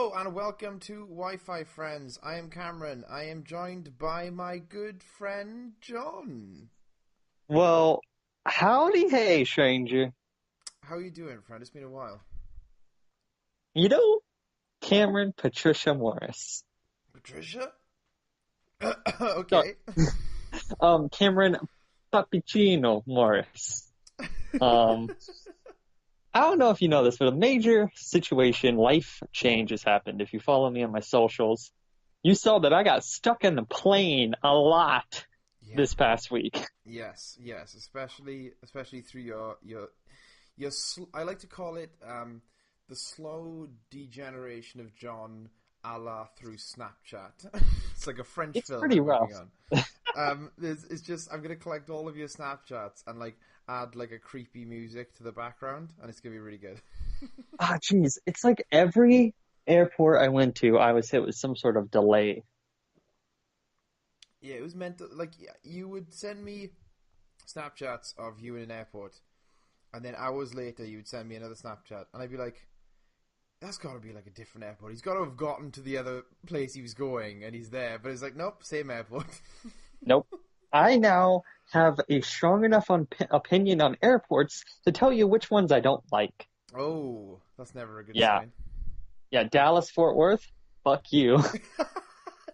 Hello and welcome to Wi-Fi Friends. I am Cameron. I am joined by my good friend John. Well, howdy, hey, stranger. How are you doing, friend? It's been a while. You know, Cameron Patricia Morris. Patricia? No, Okay. Cameron Papicino Morris. Um, I don't know if you know this, but a major life change has happened. If you follow me on my socials, you saw that I got stuck in the plane a lot Yeah. this past week. Yes. Especially through I like to call it the slow degeneration of John a la through Snapchat. It's like a French It's film pretty I'm rough. working on. It's just I'm gonna collect all of your Snapchats and like add like a creepy music to the background, and it's gonna be really good. Ah, jeez, it's like every airport I went to, I was hit with some sort of delay. Yeah, it was meant to like you would send me Snapchats of you in an airport, and then hours later you would send me another Snapchat, and I'd be like, "That's got to be like a different airport. He's got to have gotten to the other place he was going, and he's there." But it's like, nope, same airport. Nope. I now have a strong enough opinion on airports to tell you which ones I don't like. Oh, that's never a good Yeah. sign. Yeah, Dallas, Fort Worth, fuck you.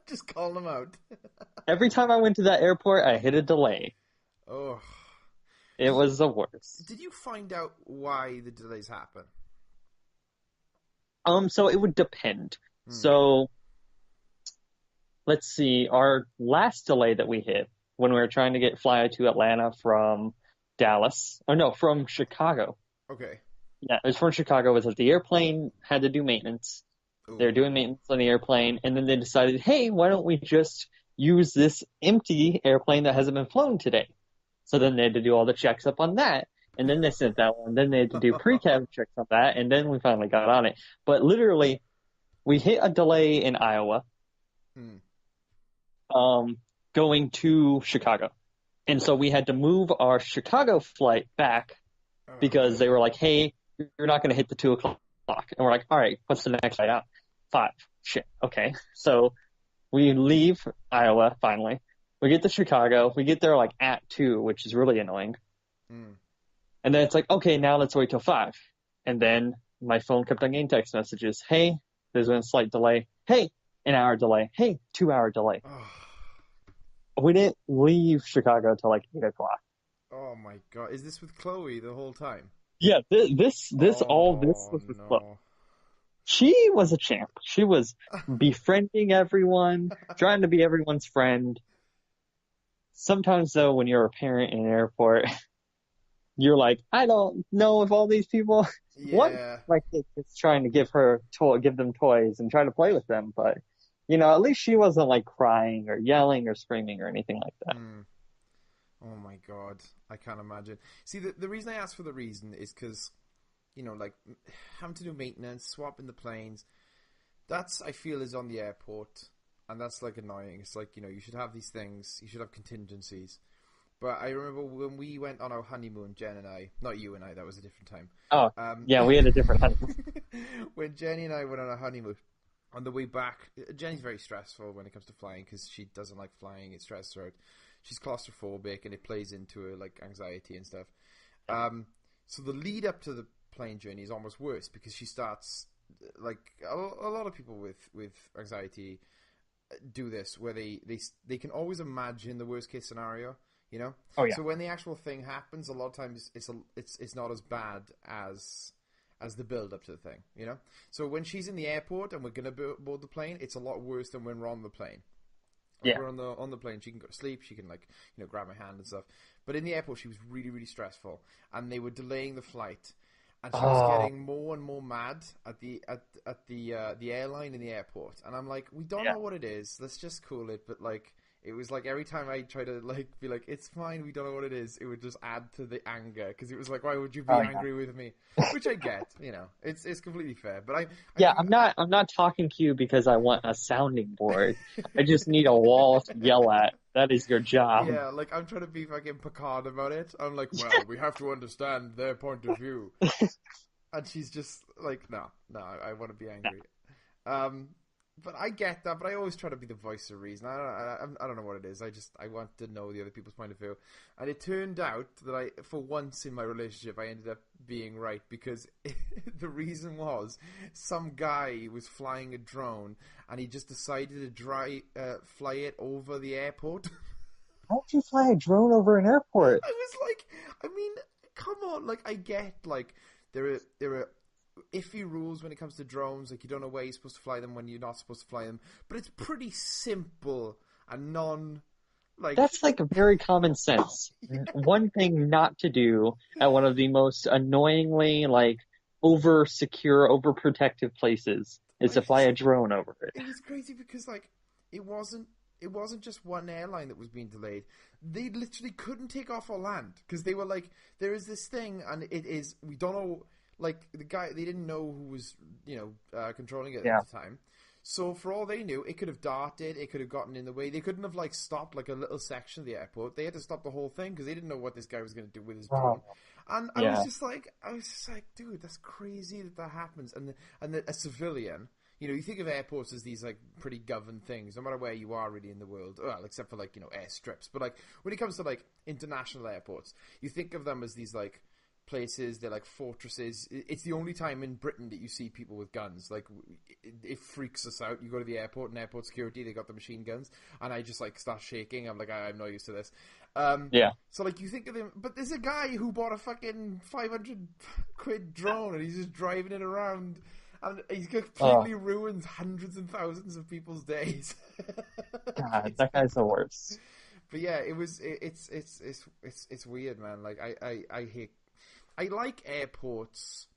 Just call them out. Every time I went to that airport, I hit a delay. Oh, It was the worst. did you find out why the delays happen? So it would depend. Hmm. So let's see, our last delay that we hit when we were trying to fly to Atlanta from Dallas, or no, from Chicago. Okay. Yeah, it was from Chicago. Was that the airplane had to do maintenance. They were Ooh. doing maintenance on the airplane, and then they decided, hey, why don't we just use this empty airplane that hasn't been flown today? So then they had to do all the checks up on that, and then they sent that one. Then they had to do pre-cab checks on that, and then we finally got on it. But literally, we hit a delay in Iowa, Hmm. going to Chicago. And so we had to move our Chicago flight back because they were like, hey, you're not going to hit the 2 o'clock. And we're like, all right, what's the next flight out? 5. Shit. Okay. So we leave Iowa finally. We get to Chicago. We get there like at 2, which is really annoying. Hmm. And then it's like, okay, now let's wait till 5. And then my phone kept on getting text messages. Hey, there's been a slight delay. Hey, an hour delay. Hey, 2-hour delay. Oh. We didn't leave Chicago till like 8 o'clock. Oh my god! Is this with Chloe the whole time? Yeah, all this Oh was with Chloe. no! She was a champ. She was befriending everyone, trying to be everyone's friend. Sometimes, though, when you're a parent in an airport, you're like, I don't know if all these people, what, Yeah. like, it's trying to give them toys and try to play with them. But, at least she wasn't like crying or yelling or screaming or anything like that. Hmm. Oh my god, I can't imagine. See, the reason I asked for the reason is because, like having to do maintenance, swapping the planes. That's I feel is on the airport, and that's like annoying. It's like you should have these things. You should have contingencies. But I remember when we went on our honeymoon, Jen and I, not you and I, that was a different time. Oh, yeah, we had a different honeymoon. When Jenny and I went on a honeymoon, on the way back, Jenny's very stressful when it comes to flying because she doesn't like flying. It stresses her out. She's claustrophobic, and it plays into her like anxiety and stuff. So the lead up to the plane journey is almost worse because she starts like a lot of people with anxiety do this where they can always imagine the worst case scenario. Oh, yeah. So when the actual thing happens, a lot of times it's not as bad as the build up to the thing. So when she's in the airport and we're gonna board the plane, it's a lot worse than when we're on the plane. Like Yeah. we're on the plane, she can go to sleep, she can grab my hand and stuff. But in the airport, she was really, really stressful, and they were delaying the flight, and she was Oh, getting more and more mad at the airline in the airport. And I'm like, we don't yeah. know what it is. Let's just cool it. But like, it was like every time I try to like be like, it's fine, we don't know what it is, it would just add to the anger because it was like, why would you be Oh, yeah. angry with me? Which I get, it's completely fair. But I Yeah, think I'm not talking to you because I want a sounding board. I just need a wall to yell at. That is your job. yeah, like I'm trying to be fucking Picard about it. I'm like, well, we have to understand their point of view, and she's just like, no, I want to be angry. But I get that, but I always try to be the voice of reason. I don't know what it is. I want to know the other people's point of view. And it turned out that for once in my relationship, I ended up being right, because the reason was some guy was flying a drone and he just decided to fly it over the airport. How would you fly a drone over an airport? I was like, I mean, come on, like, I get, like, there are iffy rules when it comes to drones, like, you don't know where you're supposed to fly them when you're not supposed to fly them, but it's pretty simple and like... That's like very common sense. Yeah. One thing not to do at one of the most annoyingly, like, over-secure, over-protective places is to fly a drone over it. It was crazy because, like, it wasn't just one airline that was being delayed. They literally couldn't take off or land because they were like, there is this thing, and we don't know, like, the guy, they didn't know who was, controlling it at the time. So for all they knew, it could have darted, it could have gotten in the way. They couldn't have, like, stopped, like, a little section of the airport. They had to stop the whole thing because they didn't know what this guy was going to do with his drone. And I was just like, dude, that's crazy that happens. And a civilian... You think of airports as these, like, pretty governed things, no matter where you are really in the world. Well, except for, like, airstrips. But, like, when it comes to, like, international airports, you think of them as these, like, places, they're like fortresses. It's the only time in Britain that you see people with guns. Like, it freaks us out. You go to the airport and airport security, they got the machine guns, and I just, like, start shaking. I'm like, I'm not used to this. So, like, you think of them, but there's a guy who bought a fucking 500 quid drone and he's just driving it around. And he's completely ruined hundreds and thousands of people's days. God, that guy's the worst. But yeah, it's weird, man. Like, I like airports.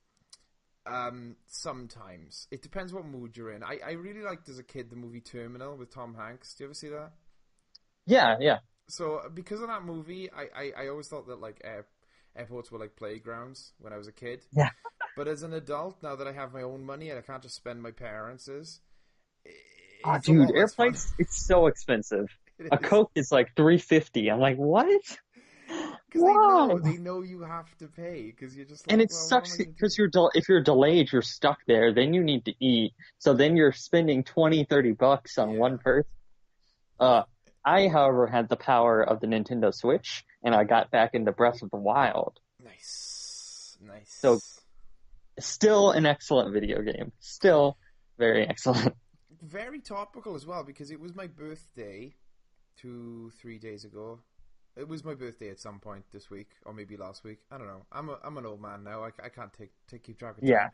Sometimes it depends what mood you're in. I really liked as a kid the movie Terminal with Tom Hanks. Do you ever see that? Yeah. So because of that movie, I always thought that, like, airports were like playgrounds when I was a kid. Yeah. But as an adult, now that I have my own money and I can't just spend my parents', dude, airplanes, it's so expensive. A Coke is like $3.50. I'm like, what? Because they know you have to pay, because you're just like, and it sucks because if you're delayed, you're stuck there. Then you need to eat. So then you're spending $20-$30 on one person. I, however, had the power of the Nintendo Switch, and I got back into Breath of the Wild. Nice. So, still an excellent video game. Still very excellent. Very topical as well, because it was my birthday 2-3 days ago. It was my birthday at some point this week, or maybe last week. I don't know. I'm an old man now. I can't keep track of time. Yeah.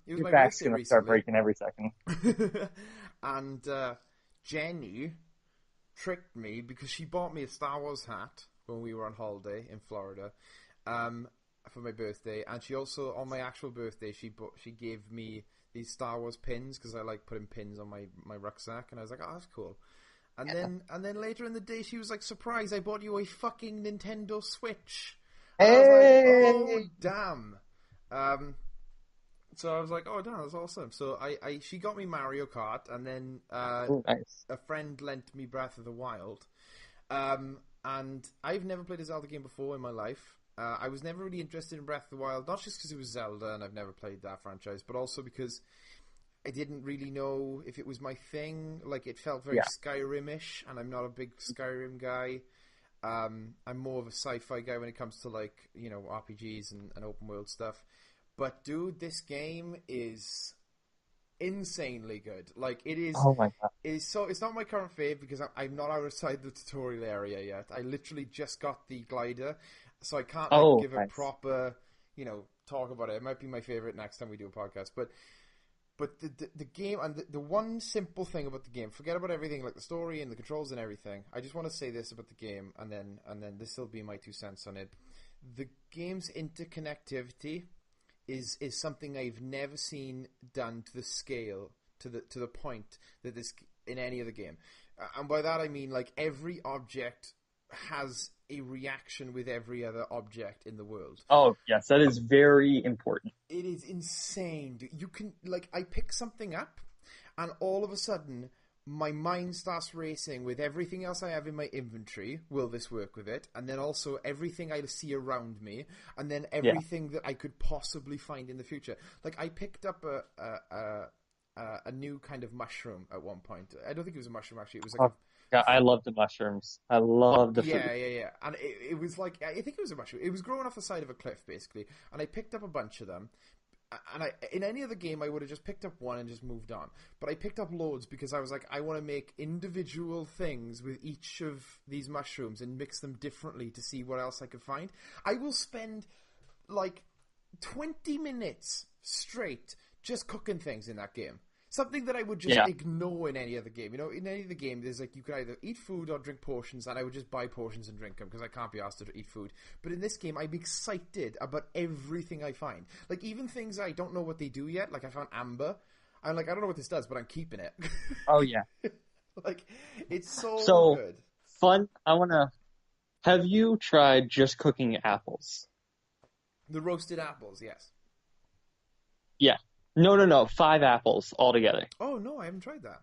It was Your my back's birthday gonna start breaking every second. And Jenny tricked me because she bought me a Star Wars hat when we were on holiday in Florida. For my birthday, and she also, on my actual birthday, she gave me these Star Wars pins, because I like putting pins on my rucksack, and I was like, oh, that's cool. And then later in the day, she was like, surprise, I bought you a fucking Nintendo Switch. And I was like, oh damn. So I was like, oh damn, that's awesome. So she got me Mario Kart, and then nice. A friend lent me Breath of the Wild. And I've never played a Zelda game before in my life. I was never really interested in Breath of the Wild, not just because it was Zelda and I've never played that franchise, but also because I didn't really know if it was my thing. Like, it felt very Skyrim-ish, and I'm not a big Skyrim guy. I'm more of a sci-fi guy when it comes to, like, RPGs and open world stuff. But dude, this game is insanely good. Like, it is. Oh my god! It's not my current fave because I'm not outside the tutorial area yet. I literally just got the glider. So I can't give a proper, talk about it. It might be my favorite next time we do a podcast. But the game, and the one simple thing about the game, forget about everything, like the story and the controls and everything. I just want to say this about the game, and then this will be my 2 cents on it. The game's interconnectivity is something I've never seen done to the scale, to the point that this in any other game. And by that I mean, like, every object has a reaction with every other object in the world. Oh, yes, that is very important. It is insane. You can, like, I pick something up, and all of a sudden, my mind starts racing with everything else I have in my inventory. Will this work with it? And then also everything I see around me, and then everything that I could possibly find in the future. Like, I picked up a new kind of mushroom at one point. I don't think it was a mushroom actually. It was like Oh, yeah, I love the mushrooms. I love the yeah, fruit. yeah, yeah. And it was like I think it was a mushroom. It was growing off the side of a cliff basically, and I picked up a bunch of them. And in any other game, I would have just picked up one and just moved on. But I picked up loads because I was like, I want to make individual things with each of these mushrooms and mix them differently to see what else I could find. I will spend like 20 minutes straight just cooking things in that game. Something that I would just ignore in any other game. You know, in any other game, there's like you can either eat food or drink potions, and I would just buy potions and drink them because I can't be asked to eat food. But in this game, I'm excited about everything I find. Like even things I don't know what they do yet. Like I found amber. I'm like, I don't know what this does, but I'm keeping it. Oh yeah. Like it's so good. Fun. Have you tried just cooking apples? The roasted apples, yes. Yeah. No. 5 apples altogether. Oh no, I haven't tried that.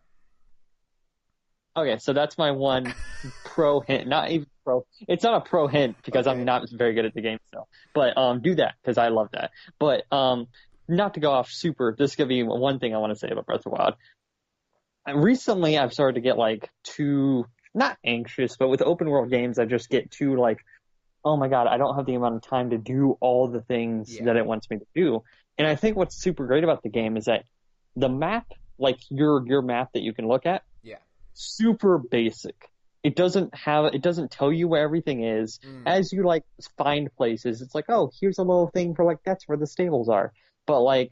Okay, so that's my one pro hint. Not even pro. It's not a pro hint because I'm not very good at the game still. But do that because I love that. But not to go off super. This is gonna be one thing I want to say about Breath of the Wild. And recently, I've started to get like too not anxious, but with open world games, I just get too like, oh my god, I don't have the amount of time to do all the things that it wants me to do. And I think what's super great about the game is that the map, like your map that you can look at, super basic. It doesn't tell you where everything is. As you like find places, it's like, oh, here's a little thing for like that's where the stables are. But like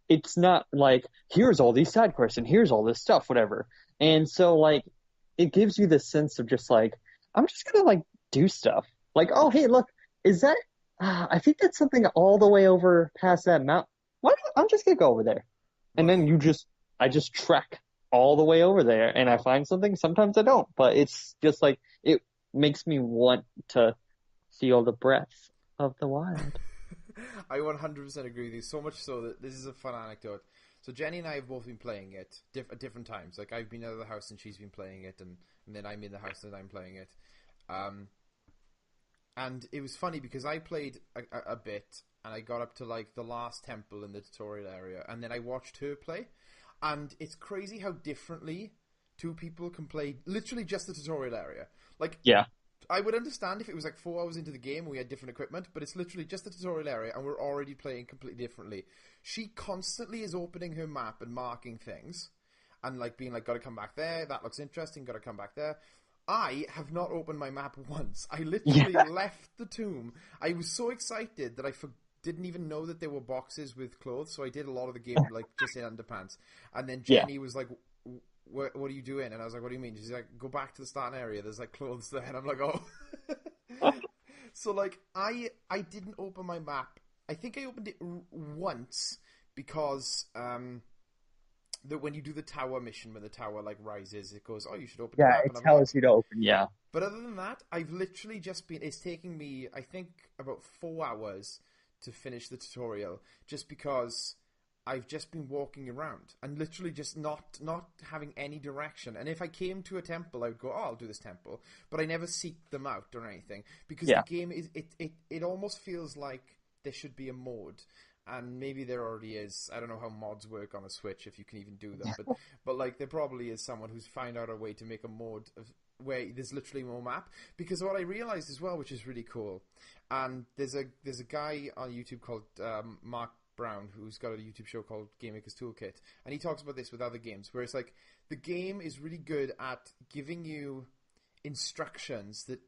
it's not like here's all these side quests and here's all this stuff, whatever. And so like it gives you this sense of just like I'm just gonna like do stuff. Like, oh hey, look, is that I think that's something all the way over past that mountain. I'm just gonna go over there, and then I just trek all the way over there, and I find something. Sometimes I don't, but it's just like it makes me want to feel the breath of the wild. I 100% agree with you. So much so that this is a fun anecdote. So Jenny and I have both been playing it at different times. Like I've been out of the house and she's been playing it, and then I'm in the house and I'm playing it. And it was funny because I played a bit and I got up to like the last temple in the tutorial area and then I watched her play, and it's crazy how differently two people can play literally just the tutorial area. Like, I would understand if it was like 4 hours into the game and we had different equipment, but it's literally just the tutorial area and we're already playing completely differently. She constantly is opening her map and marking things and like being like, gotta come back there, that looks interesting, gotta come back there. I have not opened my map once. I literally left the tomb. I was so excited that I didn't even know that there were boxes with clothes, so I did a lot of the game like just in underpants. And then Jenny was like, what are you doing? And I was like, what do you mean? She's like, go back to the starting area. There's like clothes there. And I'm like, oh. So like, I didn't open my map. I think I opened it once because that when you do the tower mission, when the tower like rises, it goes, oh, you should open the map. Yeah, it tells you to open, But other than that, I've literally just been, it's taking me, I think, about 4 hours to finish the tutorial, just because I've just been walking around and literally just not having any direction. And if I came to a temple, I would go, oh, I'll do this temple. But I never seek them out or anything, because the game is, it almost feels like there should be a mode. And maybe there already is. I don't know how mods work on a Switch, if you can even do them. But like, there probably is someone who's found out a way to make a mode where there's literally more map. Because what I realized as well, which is really cool, and there's a guy on YouTube called Mark Brown, who's got a YouTube show called Game Maker's Toolkit, and he talks about this with other games, where it's like, the game is really good at giving you instructions that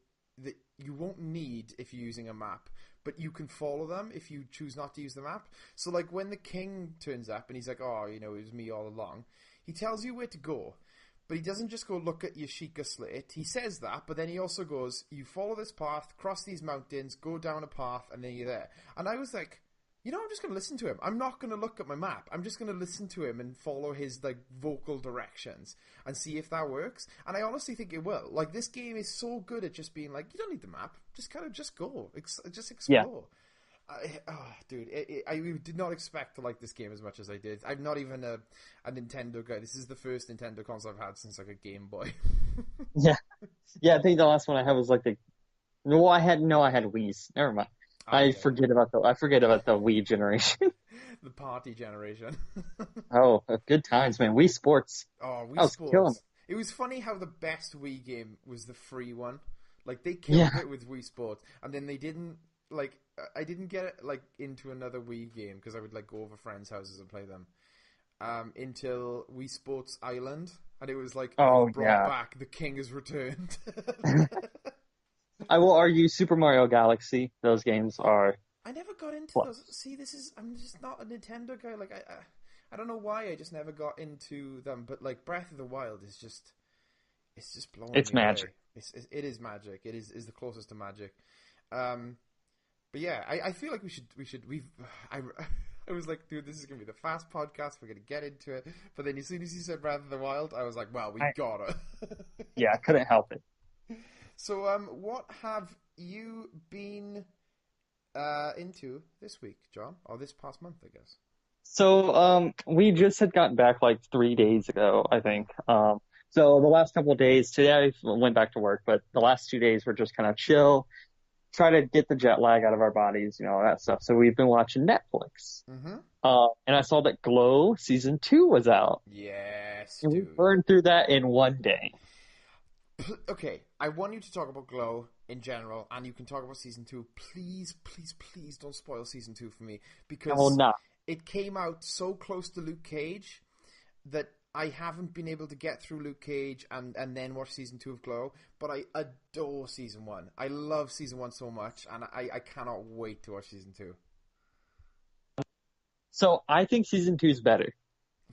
you won't need if you're using a map, but you can follow them if you choose not to use the map. So like when the king turns up and he's like, oh, you know, it was me all along, he tells you where to go, but he doesn't just go look at your Sheikah slate. He says that, but then he also goes, you follow this path, cross these mountains, go down a path, and then you're there. And I was like, you know, I'm just going to listen to him. I'm not going to look at my map. I'm just going to listen to him and follow his like vocal directions and see if that works. And I honestly think it will. Like, this game is so good at just being like, you don't need the map. Just kind of just go. Just explore. Dude, I did not expect to like this game as much as I did. I'm not even a Nintendo guy. This is the first Nintendo console I've had since like a Game Boy. Yeah, I think the last one I had was like I had Wii's. Never mind. I forget about the Wii generation. The party generation. Oh, good times, man. Wii Sports. Oh, I Wii was killing Sports. It was funny how the best Wii game was the free one. Like they it. killed Yeah. it with Wii Sports, and then they didn't like. I didn't get like into another Wii game because I would like go over friends' houses and play them. Until Wii Sports Island, and it was like, Oh, brought yeah. back. The king has returned. I will argue Super Mario Galaxy. Those games are I never got into those. plus. See, I'm just not a Nintendo guy. Like I don't know why. I just never got into them. But like Breath of the Wild is just, it's just blowing It's me away. magic. It is magic. It is the closest to magic. But yeah, I feel like I was like, dude, this is gonna be the fast podcast. We're gonna get into it. But then as soon as you said Breath of the Wild, I was like, well, we gotta. Yeah, I couldn't help it. So, what have you been into this week, John, or this past month, I guess? So, we just had gotten back like 3 days ago, I think. So the last couple of days, today I went back to work, but the last 2 days were just kind of chill, try to get the jet lag out of our bodies, all that stuff. So we've been watching Netflix. Mm-hmm. And I saw that Glow season 2 was out. Yes, And we dude. burned through that in one day. Okay, I want you to talk about Glow in general, and you can talk about season 2. Please, please, please don't spoil season 2 for me, because I will not. it came out so close to Luke Cage that I haven't been able to get through Luke Cage and then watch season 2 of Glow, but I adore season 1. I love season 1 so much, and I cannot wait to watch season 2. So I think season 2 is better.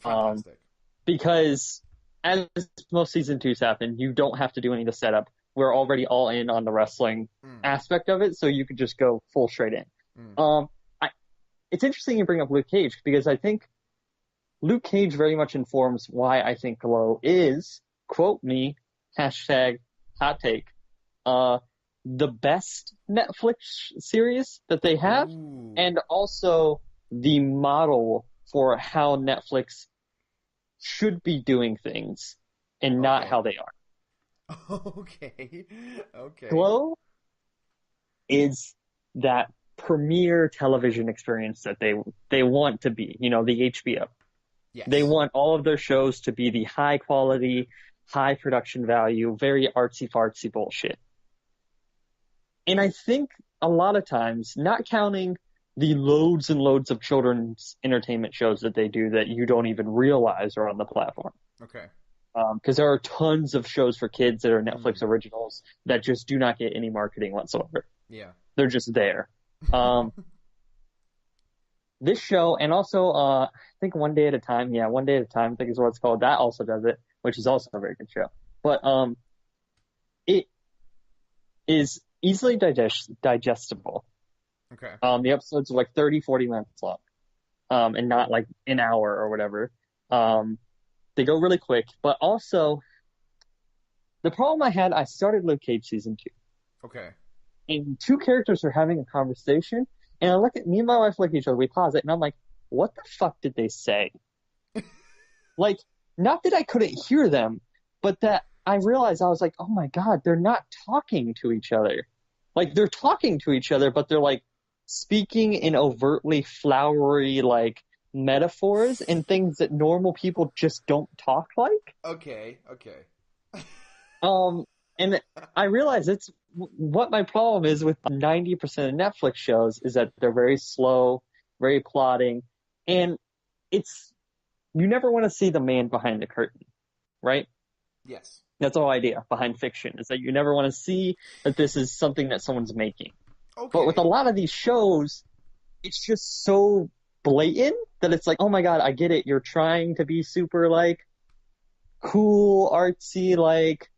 Fantastic. Because as most season 2s happen, you don't have to do any of the setup. We're already all in on the wrestling aspect of it, so you could just go full straight in. It's interesting you bring up Luke Cage, because I think Luke Cage very much informs why I think Glow is, quote me, hashtag hot take, the best Netflix series that they have, Ooh. and also the model for how Netflix should be doing things and not how they are. Okay. Glow is that premier television experience that they want to be, the HBO. Yes. They want all of their shows to be the high quality, high production value, very artsy-fartsy bullshit. And I think a lot of times, not counting the loads and loads of children's entertainment shows that they do that you don't even realize are on the platform. Okay. Because there are tons of shows for kids that are Netflix originals that just do not get any marketing whatsoever. Yeah. They're just there. This show, and also I think One Day at a Time, One Day at a Time, I think is what it's called. That also does it, which is also a very good show. But it is easily digestible. Okay. The episodes are like 30, 40 minutes long, and not like an hour or whatever. They go really quick, but also the problem I started Luke Cage season 2. Okay. And two characters are having a conversation, and me and my wife look at each other, we pause it, and I'm like, what the fuck did they say? Like, not that I couldn't hear them, but that I realized, I was like, oh my god, they're not talking to each other. Like, they're talking to each other, but they're like speaking in overtly flowery, like, metaphors and things that normal people just don't talk like. Okay. And I realize it's what my problem is with 90% of Netflix shows is that they're very slow, very plotting, and you never want to see the man behind the curtain, right? Yes. That's the whole idea behind fiction, is that you never want to see that this is something that someone's making. Okay. But with a lot of these shows, it's just so blatant that it's like, oh my god, I get it. You're trying to be super, like, cool, artsy, like,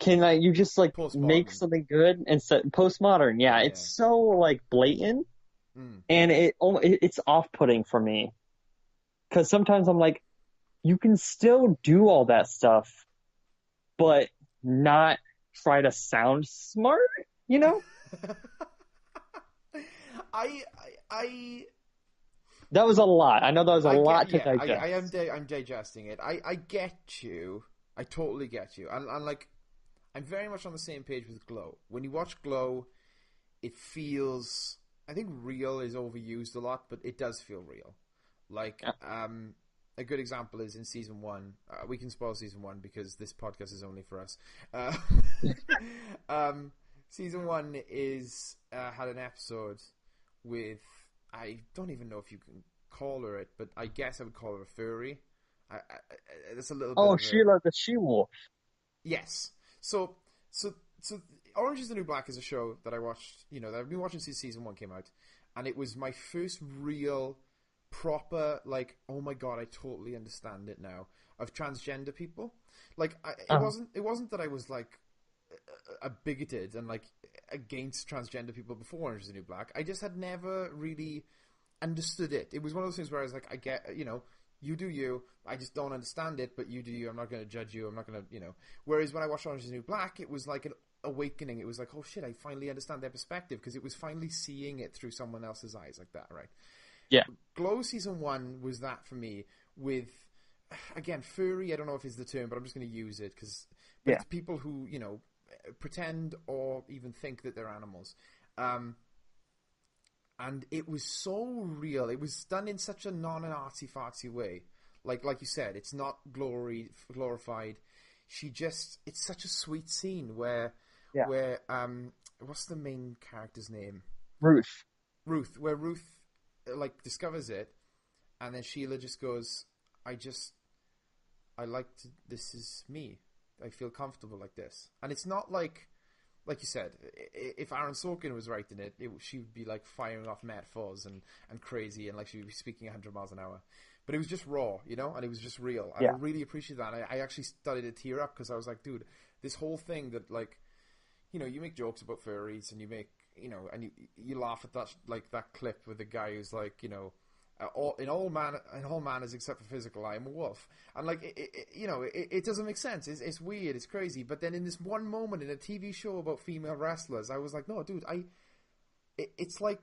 you just, like, make something good and postmodern. Yeah, it's so, like, blatant, and it's off-putting for me. Because sometimes I'm like, you can still do all that stuff, but not try to sound smart, That was a lot. I know that was a lot to digest. I'm digesting it. I get you. I totally get you. And like, I'm very much on the same page with Glow. When you watch Glow, it feels, I think real is overused a lot, but it does feel real. Like, Yeah. A good example is in season 1. We can spoil season 1 because this podcast is only for us. Season 1 is had an episode with, I don't even know if you can call her it, but I guess I would call her a furry. It's a little bit Oh, of a Sheila the She-Wolf. yes. So Orange is the New Black is a show that I watched. That I've been watching since season 1 came out, and it was my first real proper, like, oh my god, I totally understand it now, of transgender people. Like, it wasn't that I was like a bigoted and like against transgender people before Orange is the New Black. I just had never really understood it. It was one of those things where I was like, I get, you do you. I just don't understand it, but you do you. I'm not going to judge you. I'm not going to, Whereas when I watched Orange is the New Black, it was like an awakening. It was like, oh shit, I finally understand their perspective, because it was finally seeing it through someone else's eyes like that, right? Yeah. Glow season 1 was that for me with, again, furry, I don't know if it's the term, but I'm just going to use it because it's people who, pretend or even think that they're animals. And it was so real. It was done in such a non-artsy-fartsy way. Like you said, it's not glorified. It's such a sweet scene where, what's the main character's name? Ruth. Where Ruth, like, discovers it, and then Sheila just goes, this is me. I feel comfortable like this. And it's not like you said, if Aaron Sorkin was writing it, she would be like firing off metaphors and crazy, and like she would be speaking 100 miles an hour. But it was just raw, and it was just real. And I really appreciate that. I actually started to tear up because I was like, dude, this whole thing that, like, you make jokes about furries and you make, and you laugh at that, like that clip with the guy who's like, in all manners except for physical, I am a wolf. And like, it doesn't make sense. It's weird. It's crazy. But then in this one moment in a TV show about female wrestlers, I was like, no, dude, it's like,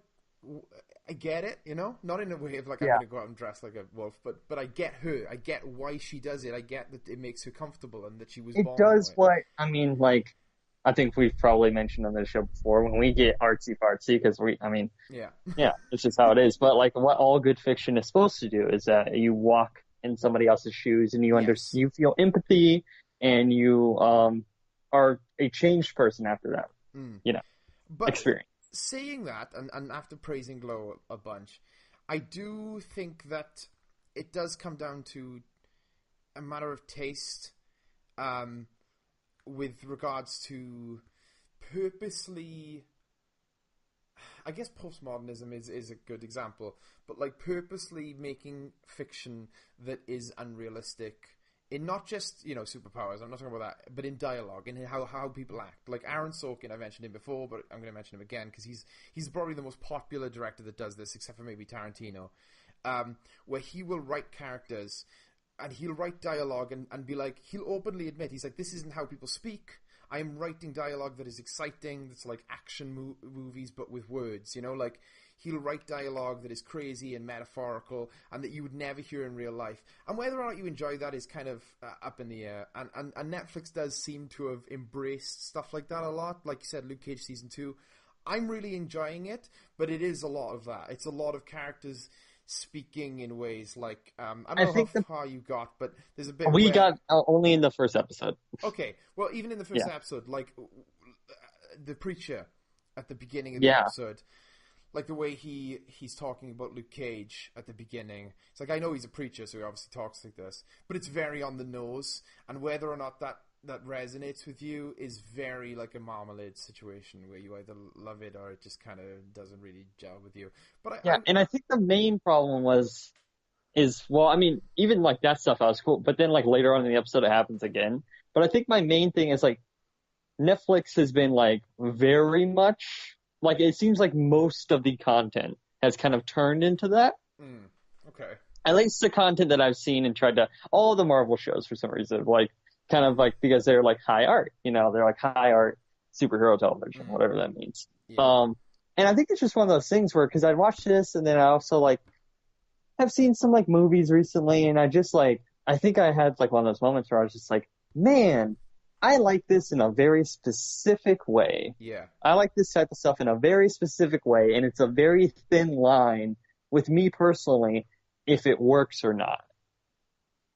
I get it, not in a way of like, I'm going to go out and dress like a wolf, but I get her. I get why she does it. I get that it makes her comfortable and that she was born It does that way. what, I mean, like, I think we've probably mentioned on the show before, when we get artsy-fartsy, because it's just how it is. But like, what all good fiction is supposed to do is that you walk in somebody else's shoes and you feel empathy, and you are a changed person after that, But experience. Saying that, and after praising Glow a bunch, I do think that it does come down to a matter of taste, with regards to purposely, I guess postmodernism is a good example, but like purposely making fiction that is unrealistic in not just, superpowers, I'm not talking about that, but in dialogue, and in how people act. Like Aaron Sorkin, I mentioned him before, but I'm going to mention him again because he's probably the most popular director that does this, except for maybe Tarantino, where he will write characters and he'll write dialogue and be like, he'll openly admit, he's like, this isn't how people speak. I am writing dialogue that is exciting, that's like action movies, but with words, like, he'll write dialogue that is crazy and metaphorical and that you would never hear in real life. And whether or not you enjoy that is kind of up in the air. And Netflix does seem to have embraced stuff like that a lot. Like you said, Luke Cage Season 2. I'm really enjoying it, but it is a lot of that. It's a lot of characters speaking in ways like, I don't know how far you got, but there's a bit we got only in the first episode. Okay, well, even in the first episode, like, the preacher at the beginning of the episode, like the way he's talking about Luke Cage at the beginning, it's like, I know he's a preacher, so he obviously talks like this, but it's very on the nose, and whether or not that resonates with you is very like a Marmalade situation where you either love it or it just kind of doesn't really gel with you. But and I think the main problem I mean, even like that stuff I was cool, but then like later on in the episode it happens again. But I think my main thing is like Netflix has been like very much like, it seems like most of the content has kind of turned into that. Okay. At least the content that I've seen and tried to, all the Marvel shows for some reason, like kind of like, because they're like high art, they're like high art superhero television, whatever that means. Yeah. And I think it's just one of those things where, because I watched this and then I also like have seen some like movies recently, and I just like, I think I had like one of those moments where I was just like, man, I like this in a very specific way. Yeah. I like this type of stuff in a very specific way, and it's a very thin line with me personally if it works or not.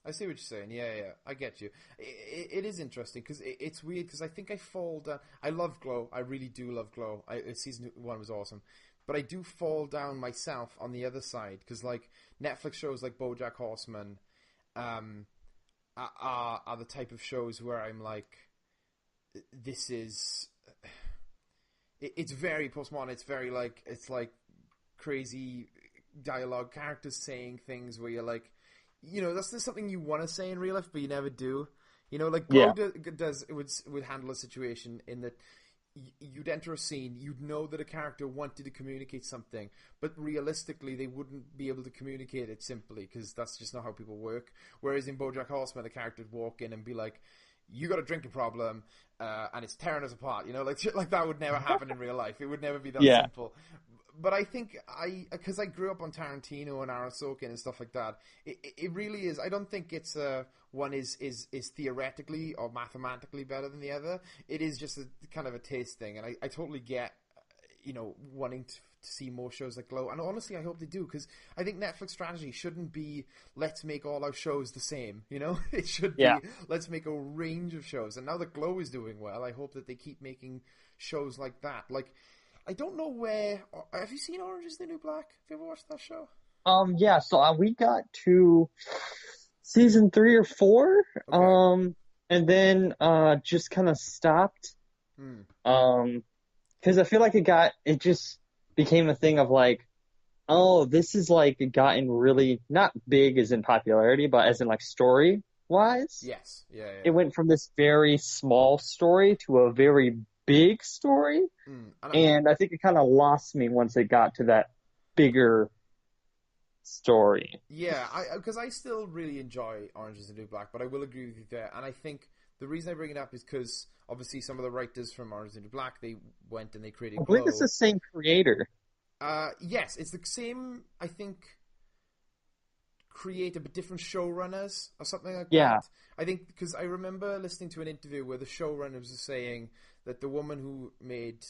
I see what you're saying. Yeah, I get you. It is interesting because it's weird because I think I fall down. I love Glow. I really do love Glow. Season 1 was awesome. But I do fall down myself on the other side because like Netflix shows like BoJack Horseman are the type of shows where I'm like, this is... It's very postmodern. It's very like... It's like crazy dialogue, characters saying things where you're like... You know, that's just something you want to say in real life, but you never do. You know, like Glow would handle a situation in that you'd enter a scene, you'd know that a character wanted to communicate something, but realistically they wouldn't be able to communicate it simply because that's just not how people work. Whereas in BoJack Horseman, the character would walk in and be like, "You got a drinking problem, and it's tearing us apart." You know, like shit like that would never happen in real life. It would never be that simple. But I think because I grew up on Tarantino and Aaron Sorkin and stuff like that, it really is. I don't think it's one is theoretically or mathematically better than the other. It is just a kind of a taste thing, and I totally get, you know, wanting to see more shows like Glow. And honestly, I hope they do, because I think Netflix strategy shouldn't be let's make all our shows the same. You know, it should be let's make a range of shows. And now that Glow is doing well, I hope that they keep making shows like that. Like, I don't know where... Have you seen Orange is the New Black? Have you ever watched that show? Yeah, so we got to season 3 or 4, Okay. and then just kind of stopped. Because I feel like it just became a thing of like, oh, this is like gotten really, not big as in popularity, but as in like story-wise. Yes. Yeah. It went from this very small story to a very big story. And I think it kind of lost me once it got to that bigger story. Yeah, because I still really enjoy Orange is the New Black, but I will agree with you there. And I think the reason I bring it up is because obviously some of the writers from Orange is the New Black, they went and they created I Glow. believe it's the same creator. Yes, it's the same, I think, creator, but different showrunners or something like that. I think, because I remember listening to an interview where the showrunners were saying that the woman who made...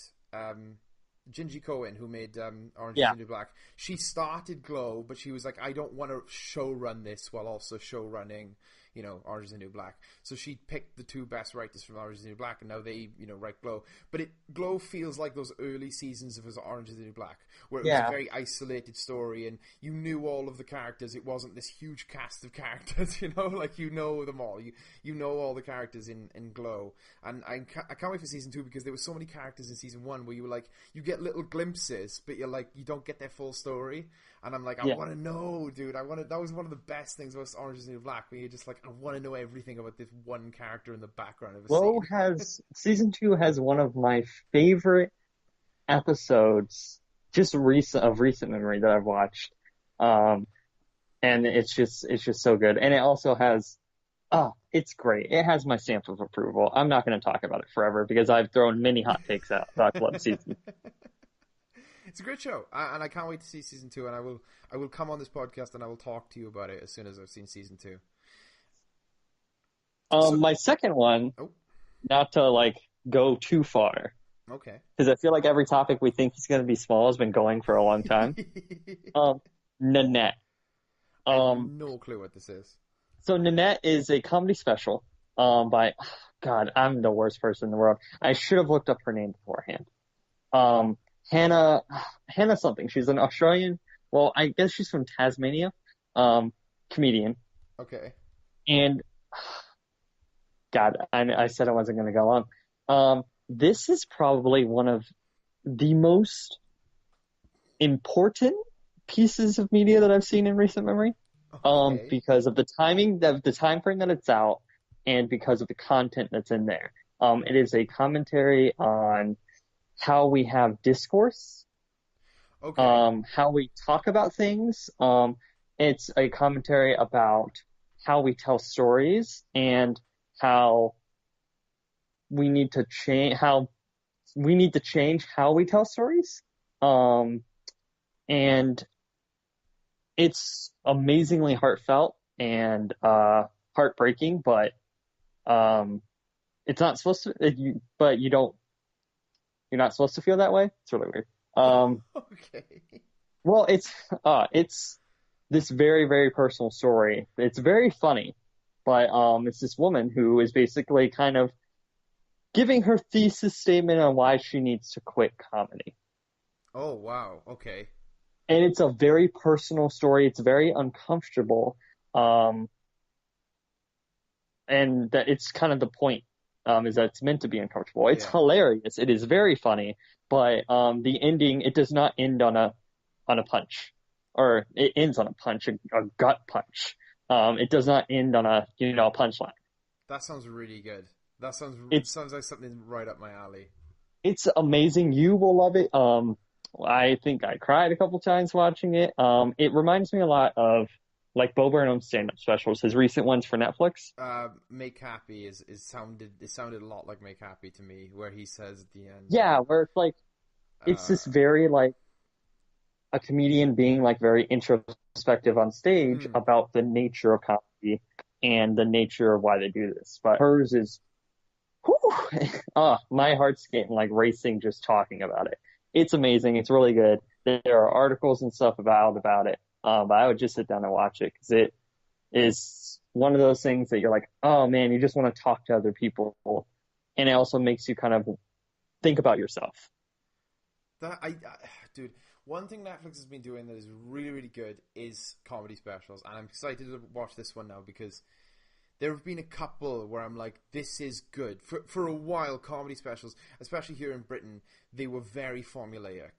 Gingy Cohen, who made Orange is the New Black, she started Glow, but she was like, I don't want to show run this while also show running, you know, Orange is the New Black. So she picked the two best writers from Orange is the New Black, and now they, you know, write Glow. But Glow feels like those early seasons of Orange is the New Black, where it was a very isolated story, and you knew all of the characters. It wasn't this huge cast of characters, you know, like you know them all. You know all the characters in Glow. And I can't wait for season 2, because there were so many characters in season 1 where you were like, you get little glimpses, but you're like, you don't get their full story. And I'm like, I want to know, dude. That was one of the best things about Orange is the New Black, where you're just like, I want to know everything about this one character in the background of a scene. Season 2 has one of my favorite episodes, just recent memory that I've watched. And it's just so good. And it also has, it's great. It has my stamp of approval. I'm not going to talk about it forever because I've thrown many hot takes out about Club season. It's a great show, and I can't wait to see season 2. And I will come on this podcast and I will talk to you about it as soon as I've seen season 2. My second one, not to like go too far, okay, because I feel like every topic we think is going to be small has been going for a long time. Nanette. I have no clue what this is. So Nanette is a comedy special by, God, I'm the worst person in the world. I should have looked up her name beforehand. Hannah something. She's an Australian. Well, I guess she's from Tasmania. Comedian. Okay. And God, I said I wasn't going to go on. This is probably one of the most important pieces of media that I've seen in recent memory. Because of the timing, the time frame that it's out, and because of the content that's in there. It is a commentary on how we have discourse, how we talk about things. It's a commentary about how we tell stories and how we need to change how we tell stories. And it's amazingly heartfelt and heartbreaking, but it's not supposed to. But you're not supposed to feel that way. It's really weird. Okay. Well, it's this very, very personal story. It's very funny, but it's this woman who is basically kind of giving her thesis statement on why she needs to quit comedy. Oh wow. Okay. And it's a very personal story. It's very uncomfortable. Um, and that it's kind of the point, is that it's meant to be uncomfortable. It's Yeah. hilarious. It is very funny, but the ending, it does not end on a punch, or it ends on a punch, a gut punch. It does not end on a punchline. That sounds really good. That It's sounds like something right up my alley. it's amazing. You will love it. I think I cried a couple times watching it. It reminds me a lot of like Bo Burnham's stand-up specials, his recent ones for Netflix. Make Happy is sounded a lot like Make Happy to me, where he says at the end, Yeah, where it's like it's uh, this very like a comedian being like very introspective on stage hmm, about the nature of comedy and the nature of why they do this. But hers is, whew, my heart's getting like racing just talking about it. It's amazing. It's really good. There are articles and stuff about it. But I would just sit down and watch it because it is one of those things that you're like, oh man, you just want to talk to other people. And it also makes you kind of think about yourself. dude, one thing Netflix has been doing that is really really good is comedy specials, and I'm excited to watch this one now because there have been a couple where I'm like, this is good. For a while, comedy specials, especially here in Britain, they were very formulaic.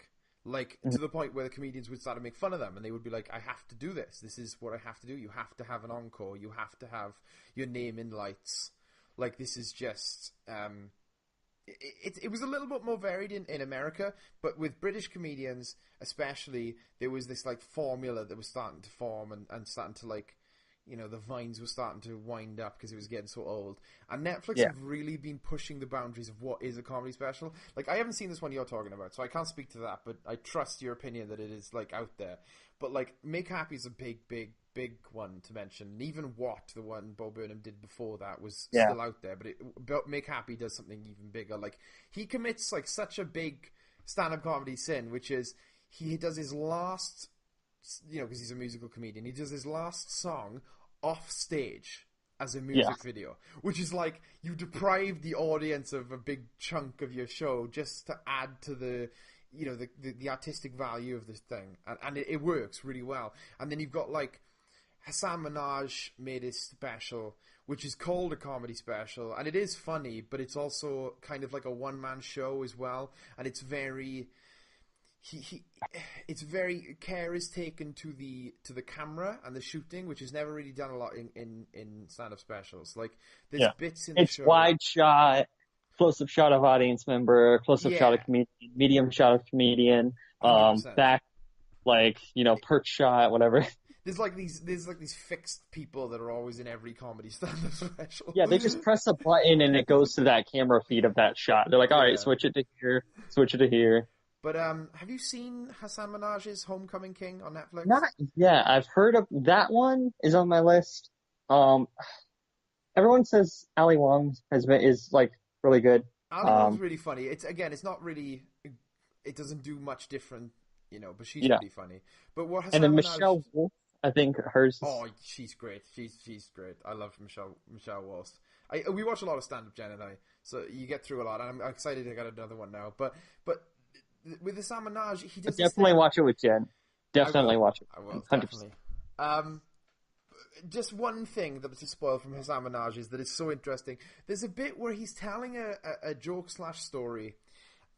Like, to the point where the comedians would start to make fun of them, and they would be like, I have to do this. This is what I have to do. You have to have an encore. You have to have your name in lights. Like, this is just... it was a little bit more varied in America, but with British comedians, especially, there was this, like, formula that was starting to form and starting to, like... the vines were starting to wind up because it was getting so old. And Netflix Yeah. have really been pushing the boundaries of what is a comedy special. Like, I haven't seen this one you're talking about, so I can't speak to that, but I trust your opinion that it is, like, out there. But, like, Make Happy is a big, big, big one to mention. And even What, the one Bo Burnham did before that, was Yeah. still out there. But Make Happy does something even bigger. Like, he commits, like, such a big stand-up comedy sin, which is he does his last... because he's a musical comedian, he does his last song off stage as a Yeah. music video, which is like you deprive the audience of a big chunk of your show just to add to the the artistic value of this thing, and it works really well. And then you've got like Hassan Minaj made his special, which is called a comedy special, and it is funny, but it's also kind of like a one-man show as well, and it's very it's very care is taken to the camera and the shooting, which is never really done a lot in stand-up specials. Like there's Yeah. bits in the It's show, wide shot, close-up shot of audience member, close-up shot yeah, of comedian, medium shot of comedian, 100%. back, like, perch shot, whatever. There's like these fixed people that are always in every comedy stand-up special. Yeah, they just press a button and it goes to that camera feed of that shot. They're like, all right, Yeah. switch it to here, switch it to here. But have you seen Hassan Minaj's Homecoming King on Netflix? Not, yeah, I've heard of that one is on my list. Um, Everyone says Ali Wong is like really good. Ali Wong's really funny. It's not really, it doesn't do much different, but she's Yeah. really funny. But what And Hassan then Minaj... Michelle Wolf, I think hers is, Oh, she's great. She's great. I love Michelle Walst. We watch a lot of stand up, Jen and I, so you get through a lot. And I'm excited to get another one now. But with the Sam Minaj, he does this definitely thing. watch it with Jen. I Definitely will. watch it. I will 100%. definitely. Just one thing that was to spoil from Hassan Minaj is that it's so interesting. There's a bit where he's telling a joke slash story,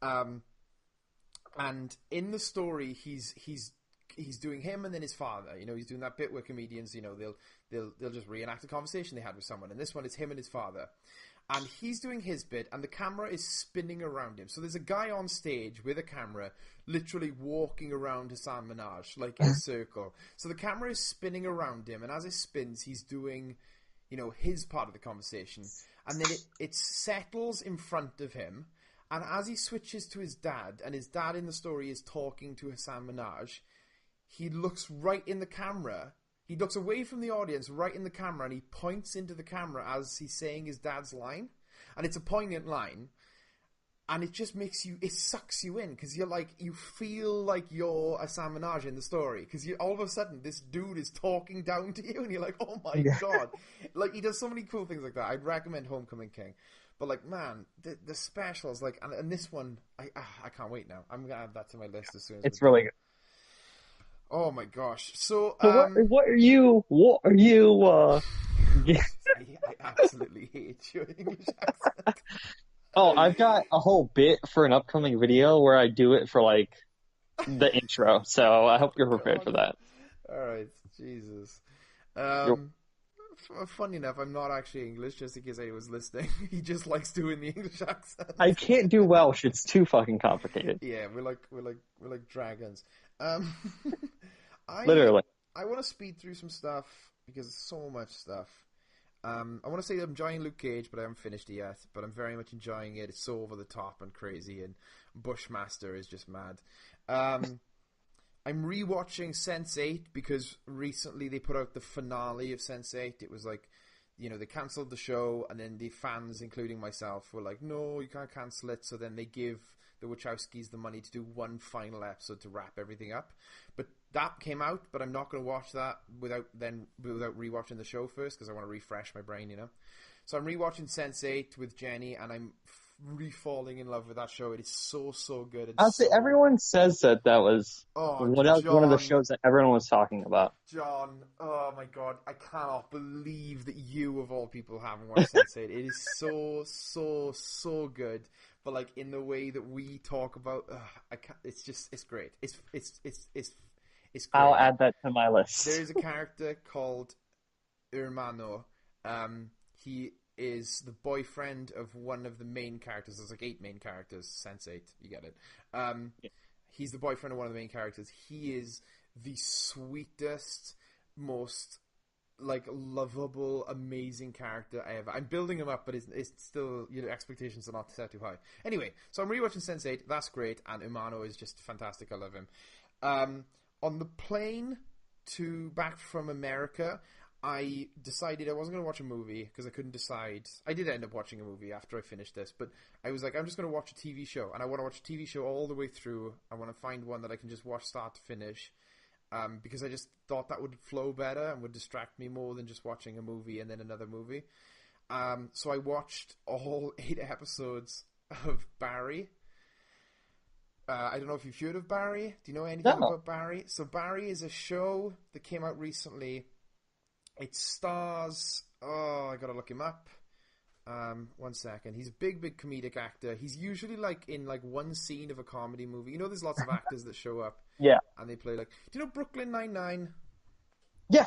and in the story he's doing him and then his father. He's doing that bit where comedians, they'll just reenact a conversation they had with someone. And this one is him and his father. And he's doing his bit and the camera is spinning around him. So there's a guy on stage with a camera literally walking around Hassan Minaj, like in a circle. So the camera is spinning around him, and as it spins, he's doing, his part of the conversation. And then it settles in front of him. And as he switches to his dad, and his dad in the story is talking to Hassan Minaj, he looks right in the camera. He looks away from the audience, right in the camera, and he points into the camera as he's saying his dad's line. And it's a poignant line. And it just it sucks you in, because you're like, you feel like you're a Sam Minaj in the story, because all of a sudden this dude is talking down to you, and you're like, oh my god. Like, he does so many cool things like that. I'd recommend Homecoming King. But like, man, the specials, like, and this one, I can't wait now. I'm gonna add that to my list as soon as It's really good. Oh my gosh. So, what are you, I absolutely hate your English accent. Oh, I've got a whole bit for an upcoming video where I do it for, like, the intro, so I hope you're prepared for that. Alright, Jesus. Funny enough, I'm not actually English, just in case I was listening. He just likes doing the English accent. I can't do Welsh, it's too fucking complicated. Yeah, we're like dragons. Literally. I want to speed through some stuff, because there's so much stuff. I want to say I'm enjoying Luke Cage, but I haven't finished it yet. But I'm very much enjoying it. It's so over the top and crazy, and Bushmaster is just mad. I'm rewatching Sense8 because recently they put out the finale of Sense8. It was like, they cancelled the show, and then the fans, including myself, were like, no, you can't cancel it. So then they give the Wachowskis the money to do one final episode to wrap everything up. But that came out, but I'm not going to watch that without rewatching the show first, because I want to refresh my brain, So I'm rewatching Sense8 with Jenny, and I'm re-falling in love with that show. It is so good. Honestly, everyone says that was one of the shows that everyone was talking about. John, oh my god, I cannot believe that you, of all people, haven't watched Sense8. It is so good. But like, in the way that we talk about, it's great. It's great. I'll add that to my list. There's a character called Hermano. He is the boyfriend of one of the main characters. There's like 8 main characters. Sense8, you get it. Yeah. He's the boyfriend of one of the main characters. He is the sweetest, most like lovable, amazing character ever. I'm building him up, but it's still, expectations are not set too high. Anyway, so I'm rewatching Sense8. That's great, and Umano is just fantastic. I love him. On the plane back from America, I decided I wasn't going to watch a movie because I couldn't decide. I did end up watching a movie after I finished this, but I was like, I'm just going to watch a TV show, and I want to watch a TV show all the way through. I want to find one that I can just watch start to finish, because I just thought that would flow better and would distract me more than just watching a movie and then another movie. So I watched all 8 episodes of Barry. I don't know if you've heard of Barry. Do you know anything about Barry? So Barry is a show that came out recently. It stars... Oh, I gotta look him up. 1 second. He's a big comedic actor. He's usually like in like one scene of a comedy movie. There's lots of actors that show up. Yeah. And they play like... Do you know Brooklyn Nine-Nine? Yeah.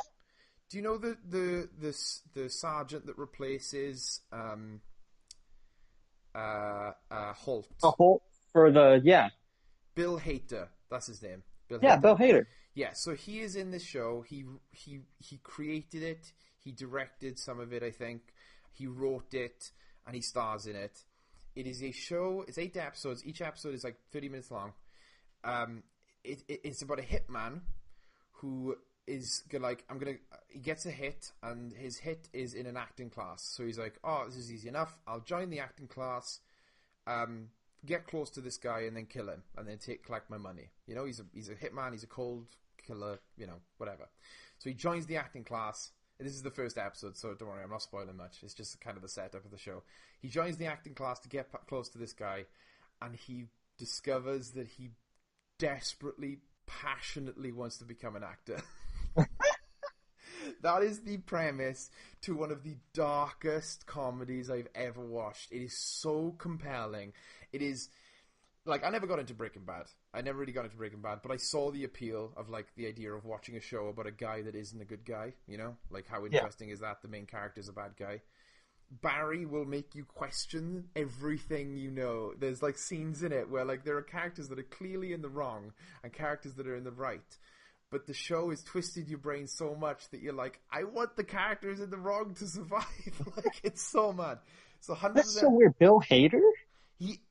Do you know the sergeant that replaces Holt? Holt for the... Yeah. Bill Hader, that's his name. Bill Hader. Yeah, so he is in this show. He created it. He directed some of it, I think. He wrote it, and he stars in it. It is a show. It's 8 episodes. Each episode is like 30 minutes long. It's about a hitman who is like, he gets a hit, and his hit is in an acting class. So he's like, oh, this is easy enough. I'll join the acting class. Get close to this guy and then kill him, and then collect my money. He's a hitman, he's a cold killer, whatever. So he joins the acting class. This is the first episode, so don't worry, I'm not spoiling much. It's just kind of the setup of the show. He joins the acting class to get close to this guy, and he discovers that he desperately, passionately wants to become an actor. That is the premise to one of the darkest comedies I've ever watched. It is so compelling. It is, like, I never got into Breaking Bad. I never really got into Breaking Bad, but I saw the appeal of, like, the idea of watching a show about a guy that isn't a good guy, Like, how interesting is that? The main character's a bad guy. Barry will make you question everything you know. There's, like, scenes in it where, like, there are characters that are clearly in the wrong and characters that are in the right. But the show has twisted your brain so much that you're like, I want the characters in the wrong to survive. Like, it's so mad. So 100%. That's so weird. Bill Hader?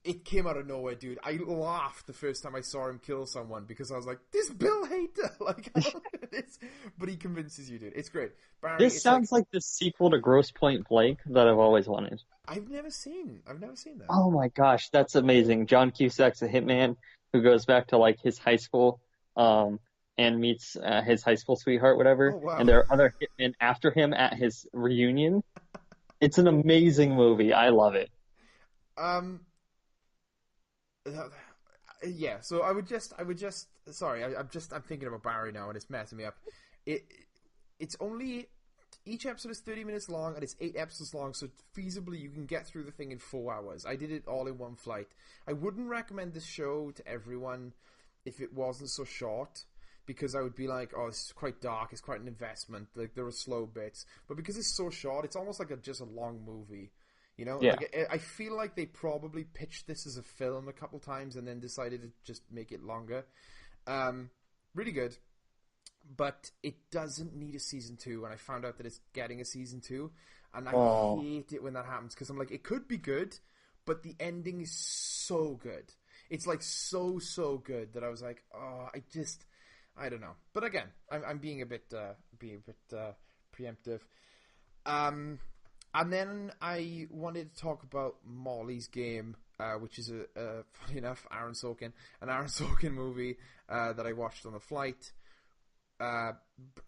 It came out of nowhere, dude. I laughed the first time I saw him kill someone because I was like, "This Bill Hader!" Like, I don't know what it is, but he convinces you, dude. It's great. Barry, this sounds like the sequel to Grosse Pointe Blank that I've always wanted. I've never seen that. Oh my gosh, that's amazing. John Cusack's a hitman who goes back to like his high school, and meets his high school sweetheart, Oh whatever. wow. And there are other hitmen after him at his reunion. It's an amazing movie. I love it. Um. Yeah. So I would just. Sorry, I'm thinking about Barry now, and it's messing me up. It's only. Each episode is 30 minutes long, and it's 8 episodes long, so feasibly you can get through the thing in 4 hours. I did it all in one flight. I wouldn't recommend this show to everyone if it wasn't so short, because I would be like, oh, this is quite dark, it's quite an investment, like there are slow bits. But because it's so short, it's almost like just a long movie. You know? Yeah. Like, I feel like they probably pitched this as a film a couple times and then decided to just make it longer. Really good. But it doesn't need a season 2, and I found out that it's getting a season 2, and I hate it when that happens, because I'm like, it could be good, but the ending is so good. It's like so good that I was like, oh, I don't know. But again, I'm being a bit preemptive. And then I wanted to talk about Molly's Game, which is funny enough, an Aaron Sorkin movie that I watched on the flight.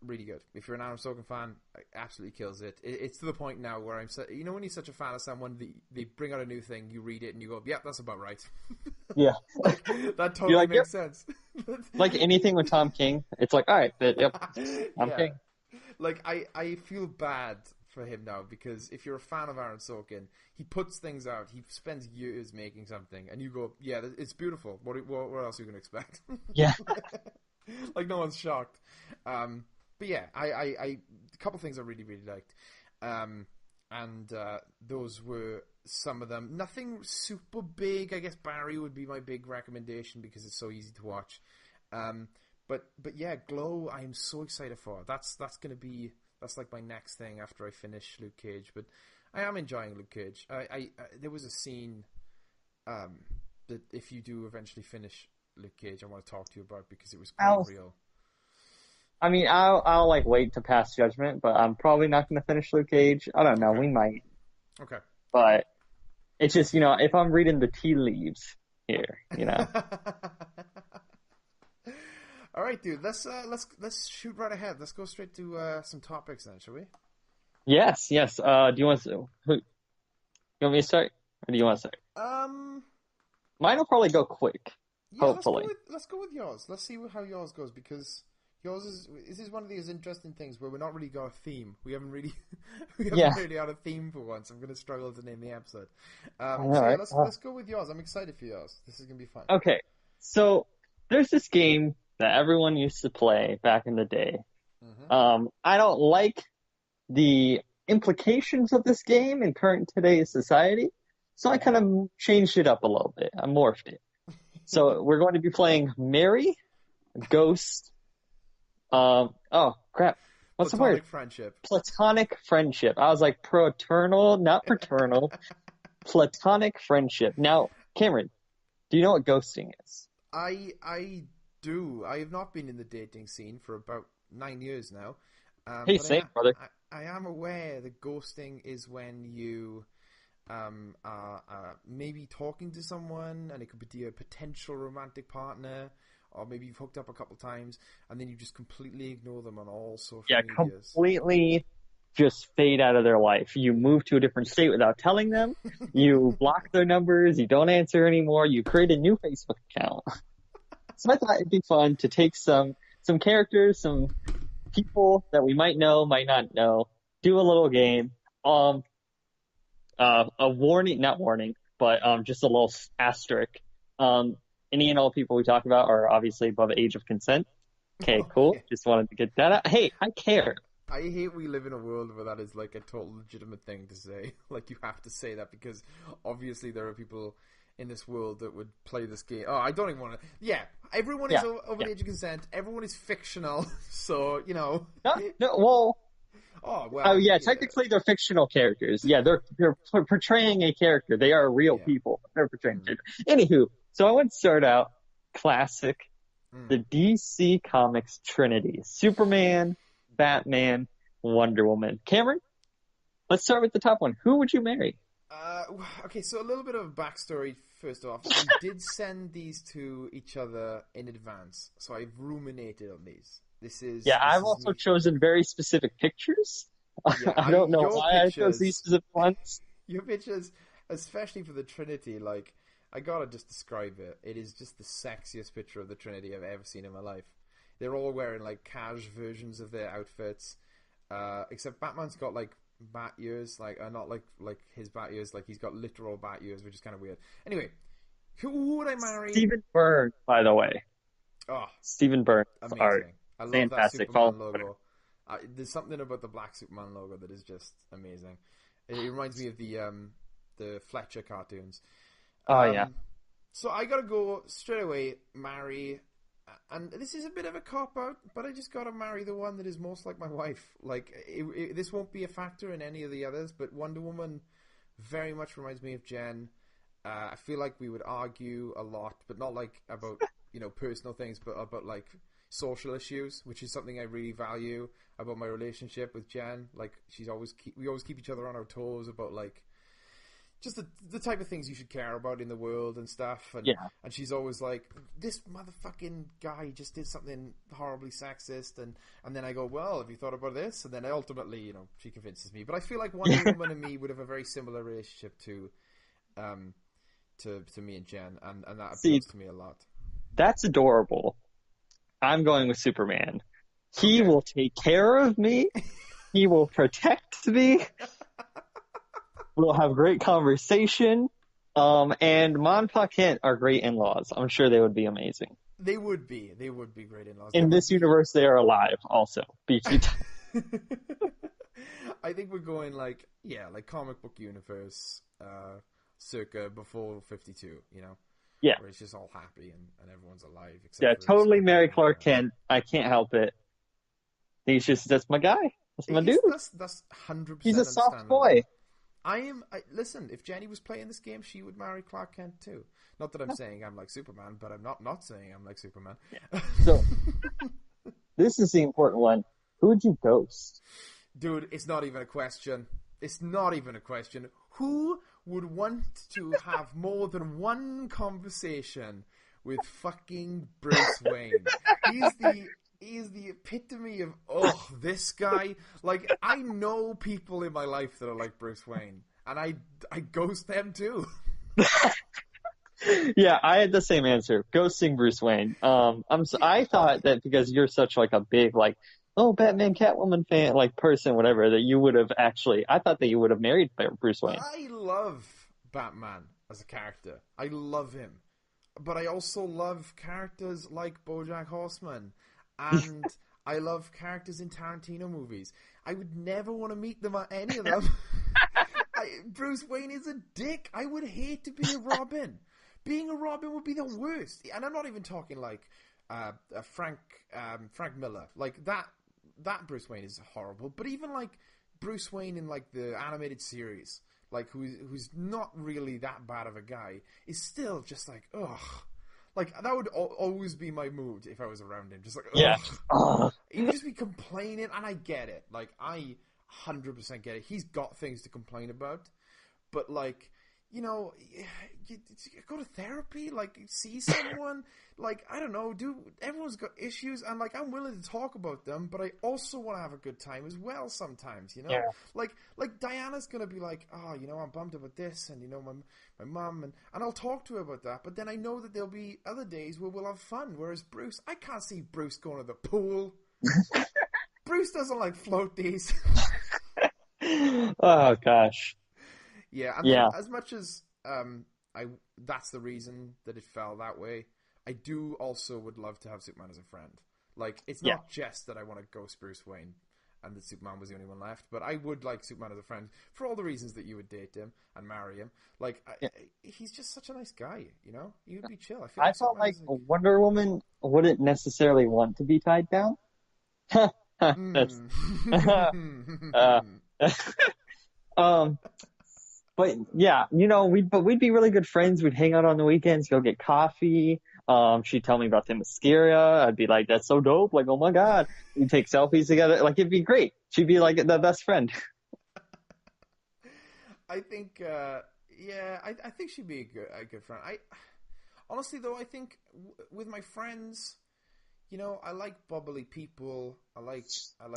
Really good. If you're an Aaron Sorkin fan, absolutely kills it. It's to the point now where when you're such a fan of someone, they bring out a new thing, you read it, and you go, "Yeah, that's about right." Yeah. Like, that totally makes sense. Like anything with Tom King, it's like, all right, yep, Tom King. Like I feel bad for him now, because if you're a fan of Aaron Sorkin, he puts things out. He spends years making something, and you go, "Yeah, it's beautiful." What else are you going to expect? Yeah. Like, no one's shocked. But yeah, I a couple things I really liked, and those were some of them. Nothing super big. I guess Barry would be my big recommendation because it's so easy to watch. But yeah, Glow, I am so excited for. That's like my next thing after I finish Luke Cage. But I am enjoying Luke Cage. I there was a scene that if you do eventually finish Luke Cage, I want to talk to you about, because it was quite real. I mean, I'll like wait to pass judgment, but I'm probably not going to finish Luke Cage. I don't know. Okay. We might. Okay. But it's just, if I'm reading the tea leaves here, All right, dude. Let's shoot right ahead. Let's go straight to some topics then, shall we? Yes. Do you want me to start, or do you want to start? Mine will probably go quick. Yeah, hopefully. Let's go with yours. Let's see how yours goes, because yours is one of these interesting things where we're not really got a theme. We haven't really really had a theme for once. I'm going to struggle to name the episode. Let's go with yours. I'm excited for yours. This is going to be fun. Okay, so there's this game that everyone used to play back in the day. Mm-hmm. I don't like the implications of this game in today's society, so I kind of changed it up a little bit. I morphed it. So we're going to be playing Mary, Ghost. Oh crap! What's the word? Friendship. Platonic friendship. I was like fraternal, not paternal. Platonic friendship. Now, Cameron, do you know what ghosting is? I do. I have not been in the dating scene for about 9 years now. Hey, same, brother. I am aware that ghosting is when you are maybe talking to someone, and it could be a potential romantic partner, or maybe you've hooked up a couple times, and then you just completely ignore them on all social medias. Yeah, completely just fade out of their life. You move to a different state without telling them. You block their numbers. You don't answer anymore. You create a new Facebook account. So I thought it'd be fun to take some characters, some people that we might know, might not know, do a little game. A warning, not warning, but just a little asterisk. Any and all people we talk about are obviously above the age of consent. Okay, cool. Yeah. Just wanted to get that out. Hey, I care. I hate we live in a world where that is like a total legitimate thing to say. Like, you have to say that, because obviously there are people in this world that would play this game. Oh, I don't even want to. Yeah, everyone is over the age of consent. Everyone is fictional, so No, well. Oh well. Technically they're fictional characters. Yeah, they're portraying a character. They are real people. They're portraying a character. Anywho, so I want to start out classic, the DC Comics Trinity: Superman, Batman, Wonder Woman. Cameron, let's start with the top one. Who would you marry? Okay, so a little bit of a backstory first off. I did send these to each other in advance, so I've ruminated on these. Yeah, I've Is also me. chosen very specific pictures. Yeah, I don't know your why I chose these pictures, specific ones. your pictures, especially for the Trinity. Like, I gotta just describe it. It is just the sexiest picture of the Trinity I've ever seen in my life. They're all wearing like cash versions of their outfits, except Batman's got like bat ears, like not like his bat ears, like he's got literal bat ears, which is kind of weird. Anyway, who would I marry? Stephen Byrne, by the way. Oh, Stephen Byrne's art. amazing! I love that Fantastic. Follow Superman on Twitter. logo. There's something about the black Superman logo that is just amazing. It reminds me of the Fletcher cartoons. Oh, yeah. So I gotta go straight away, marry, and this is a bit of a cop out, but I just gotta marry the one that is most like my wife. Like this won't be a factor in any of the others, but Wonder Woman very much reminds me of Jen. I feel like we would argue a lot, but not like about personal things, but about like social issues, which is something I really value about my relationship with Jen. Like we always keep each other on our toes about like just the type of things you should care about in the world and stuff. And Yeah. and she's always like, this motherfucking guy just did something horribly sexist, and then I go, well, have you thought about this? And then ultimately, she convinces me. But I feel like Wonder Woman and me would have a very similar relationship to me and Jen, and that appeals to me a lot. That's adorable. I'm going with Superman. He Okay. will take care of me. He will protect me. We'll have great conversation. And Mom and Pa Kent are great in-laws. I'm sure they would be amazing. They would be great in-laws. In this universe, they are alive also. I think we're going like comic book universe, circa before 52, Yeah. where it's just all happy and everyone's alive. Except Yeah, for totally Superman marry and Clark Flash. Kent. I can't help it. That's my guy. That's my dude. That's 100%. He's a soft understandable. boy. Listen, if Jenny was playing this game, she would marry Clark Kent too. Not that I'm saying I'm like Superman, but I'm not saying I'm like Superman. So, this is the important one. Who would you ghost? Dude, it's not even a question. It's not even a question. Who would want to have more than one conversation with fucking Bruce Wayne? He is the epitome of, this guy. Like, I know people in my life that are like Bruce Wayne, and I ghost them too. Yeah, I had the same answer. Ghosting Bruce Wayne. I thought that because you're such like a big Batman, Catwoman fan, like person, whatever, that you would have I thought that you would have married Bruce Wayne. I love Batman as a character. I love him. But I also love characters like BoJack Horseman. And I love characters in Tarantino movies. I would never want to meet them or any of them. Bruce Wayne is a dick. I would hate to be a Robin. Being a Robin would be the worst. And I'm not even talking like Frank Miller. Like that Bruce Wayne is horrible. But even like Bruce Wayne in like the animated series, like who's not really that bad of a guy, is still just like, ugh. Like, that would always be my mood if I was around him. Just like, ugh. Yeah. He'd just be complaining, and I get it. Like, I 100% get it. He's got things to complain about. But, like, you go to therapy, like, see someone. Like, I don't know, dude, everyone's got issues, and, like, I'm willing to talk about them, but I also want to have a good time as well sometimes, Yeah. Like Diana's going to be like, I'm bummed about this, and, my mum, and I'll talk to her about that, but then I know that there'll be other days where we'll have fun, whereas Bruce, I can't see Bruce going to the pool. Bruce doesn't like floaties. Oh, gosh. Yeah, and Yeah. then as much as that's the reason that it fell that way, I do also would love to have Superman as a friend. Like, it's not just that I want to ghost Bruce Wayne and that Superman was the only one left, but I would like Superman as a friend for all the reasons that you would date him and marry him. Like, he's just such a nice guy, He would be chill. I felt like Wonder Woman wouldn't necessarily want to be tied down. That's but yeah, we'd be really good friends. We'd hang out on the weekends, go get coffee. She'd tell me about Themyscira. I'd be like, that's so dope. Like, oh my God. We'd take selfies together. Like, it'd be great. She'd be like the best friend. I think, Yeah, I think she'd be a good friend. Honestly though, I think with my friends, I like bubbly people. I like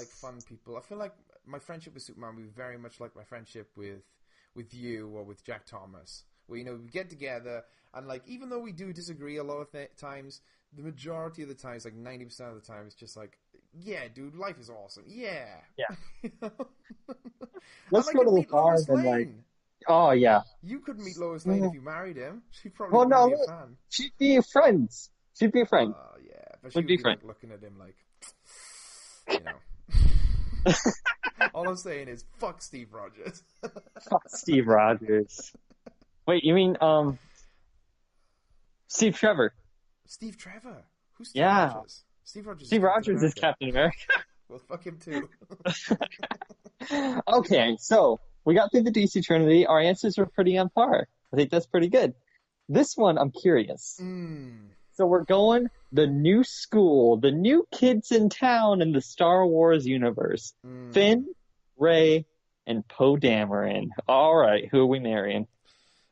fun people. I feel like my friendship with Superman would be very much like my friendship with you or with Jack Thomas, where we get together and like even though we do disagree a lot of times, the majority of the times, like 90% of the time, it's just like, yeah, dude, life is awesome. Yeah. Yeah. And Let's I go to could the meet bar Lois and like, Lane. oh yeah. You could meet Lois Lane if you married him. She probably Well, wouldn't no, be a look, fan. she'd be friends. She'd be a friend. Yeah, but she Would would be be friend. like looking at him like, All I'm saying is, fuck Steve Rogers. Fuck Steve Rogers. Wait, you mean Steve Trevor? Steve Trevor? Who's Steve Yeah. Rogers? Steve Rogers Steve is Captain Rogers is America. Captain America. Well, fuck him too. Okay, so we got through the DC Trinity. Our answers were pretty on par. I think that's pretty good. This one, I'm curious. So we're going the new school, the new kids in town in the Star Wars universe. Finn, Rey, and Poe Dameron. All right, who are we marrying?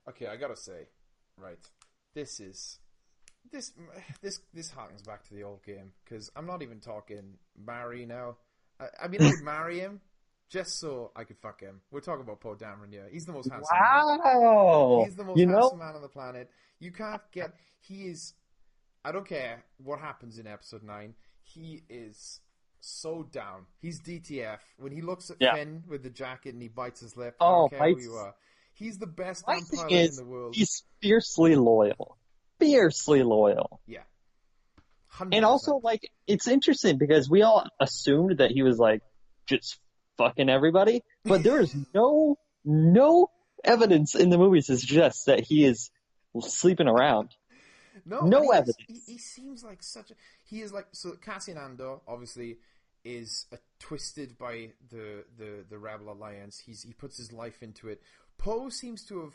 Okay, I gotta say, right, this harkens back to the old game, because I'm not even talking marry now. I mean, I would marry him just so I could fuck him. We're talking about Poe Dameron here. He's the most handsome man. Wow! He's the most handsome man on the planet. You can't get... He is... I don't care what happens in episode 9. He is so down. He's DTF. When he looks at Finn with the jacket and he bites his lip, I don't care who you are. He's the best damn pilot in the world. He's fiercely loyal. Fiercely loyal. Yeah. 100%. And also, like, it's interesting because we all assumed that he was, like, just fucking everybody. But there is no evidence in the movies to suggest that he is sleeping around. No evidence. He seems like such a... He is like... So Cassian Andor, obviously, is twisted by the Rebel Alliance. He puts his life into it. Poe seems to have...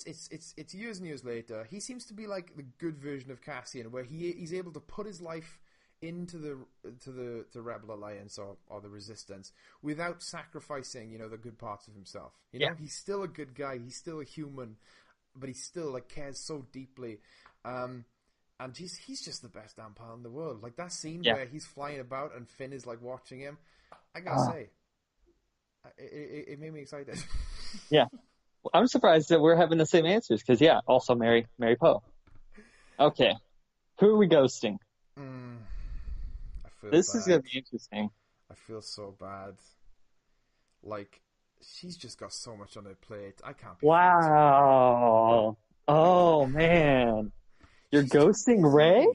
it's years and years later. He seems to be like the good version of Cassian, where he's able to put his life into the Rebel Alliance or the Resistance without sacrificing, the good parts of himself. He's still a good guy. He's still a human, but he still like cares so deeply. And he's just the best damn pal in the world. Like that scene where he's flying about and Finn is like watching him. I gotta say, it made me excited. Yeah. I'm surprised that we're having the same answers because, also marry Poe. Okay. Who are we ghosting? This is going to be interesting. I feel so bad. Like, she's just got so much on her plate. I can't be Wow. Oh, man. You're ghosting Rey?